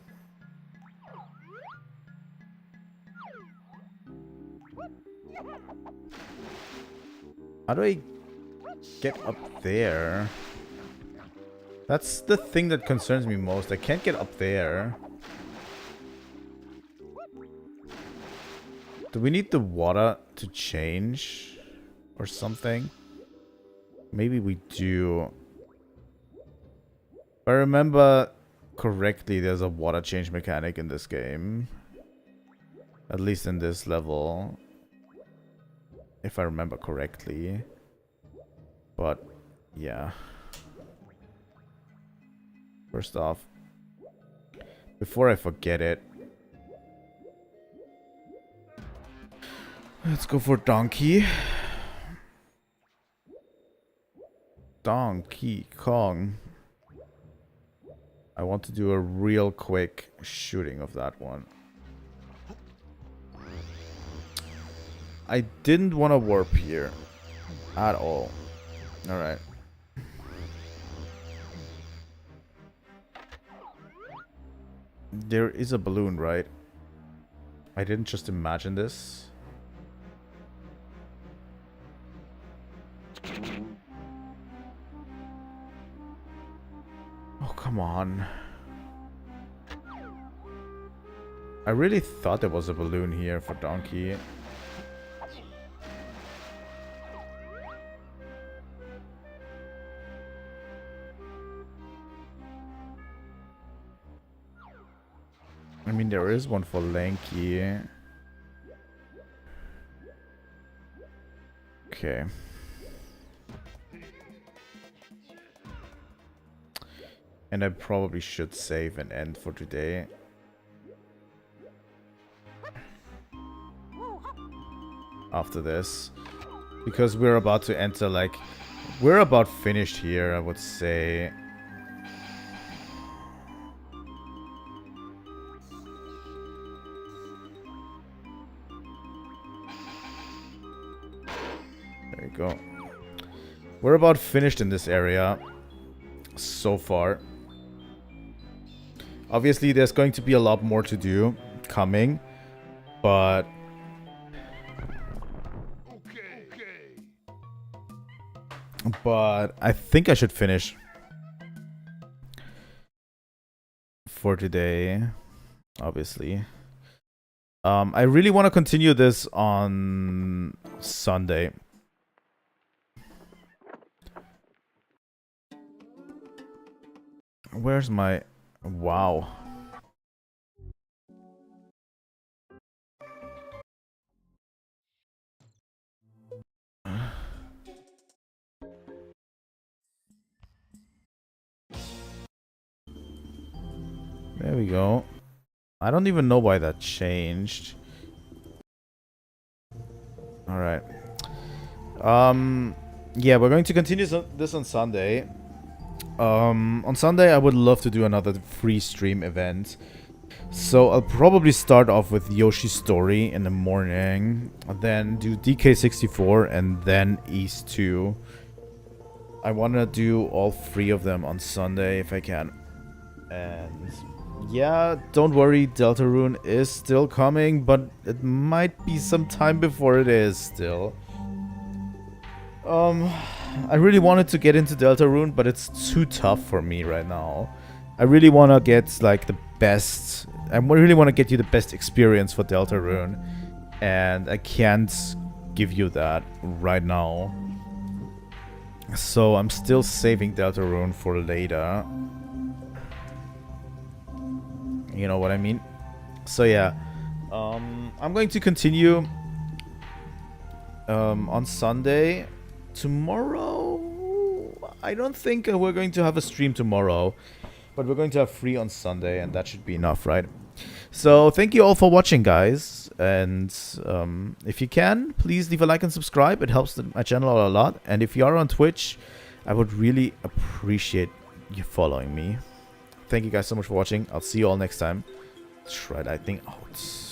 How do I get up there? That's the thing that concerns me most. I can't get up there. Do we need the water to change? Or something? Maybe we do. If I remember correctly, there's a water change mechanic in this game. At least in this level. If I remember correctly. But, yeah. First off, before I forget it, let's go for Donkey. Donkey Kong. I want to do a real quick shooting of that one. I didn't want to warp here at all. Alright. There is a balloon, right? I didn't just imagine this. Oh, come on. I really thought there was a balloon here for Donkey. I mean, there is one for Lanky. Okay. And I probably should save and end for today. After this. Because we're about to enter, like... We're about finished here, I would say. There you go. We're about finished in this area. So far. Obviously, there's going to be a lot more to do coming, but I think I should finish for today. Obviously, I really want to continue this on Sunday. Where's my... Wow. There we go. I don't even know why that changed. Alright. Yeah, we're going to continue this on Sunday. On Sunday, I would love to do another free stream event. So I'll probably start off with Yoshi's Story in the morning. Then do DK64 and then East 2. I want to do all three of them on Sunday if I can. And yeah, don't worry, Deltarune is still coming, but it might be some time before it is still. I really wanted to get into Deltarune, but it's too tough for me right now. I really want to get like the best... I really want to get you the best experience for Deltarune. And I can't give you that right now. So I'm still saving Deltarune for later. You know what I mean? So yeah. I'm going to continue on Sunday. Tomorrow, I don't think we're going to have a stream tomorrow, but we're going to have free on Sunday, and that should be enough, right? So thank you all for watching, guys, and if you can, please leave a like and subscribe. It helps my channel a lot, and if you are on Twitch, I would really appreciate you following me. Thank you guys so much for watching. I'll see you all next time. Trilightning out.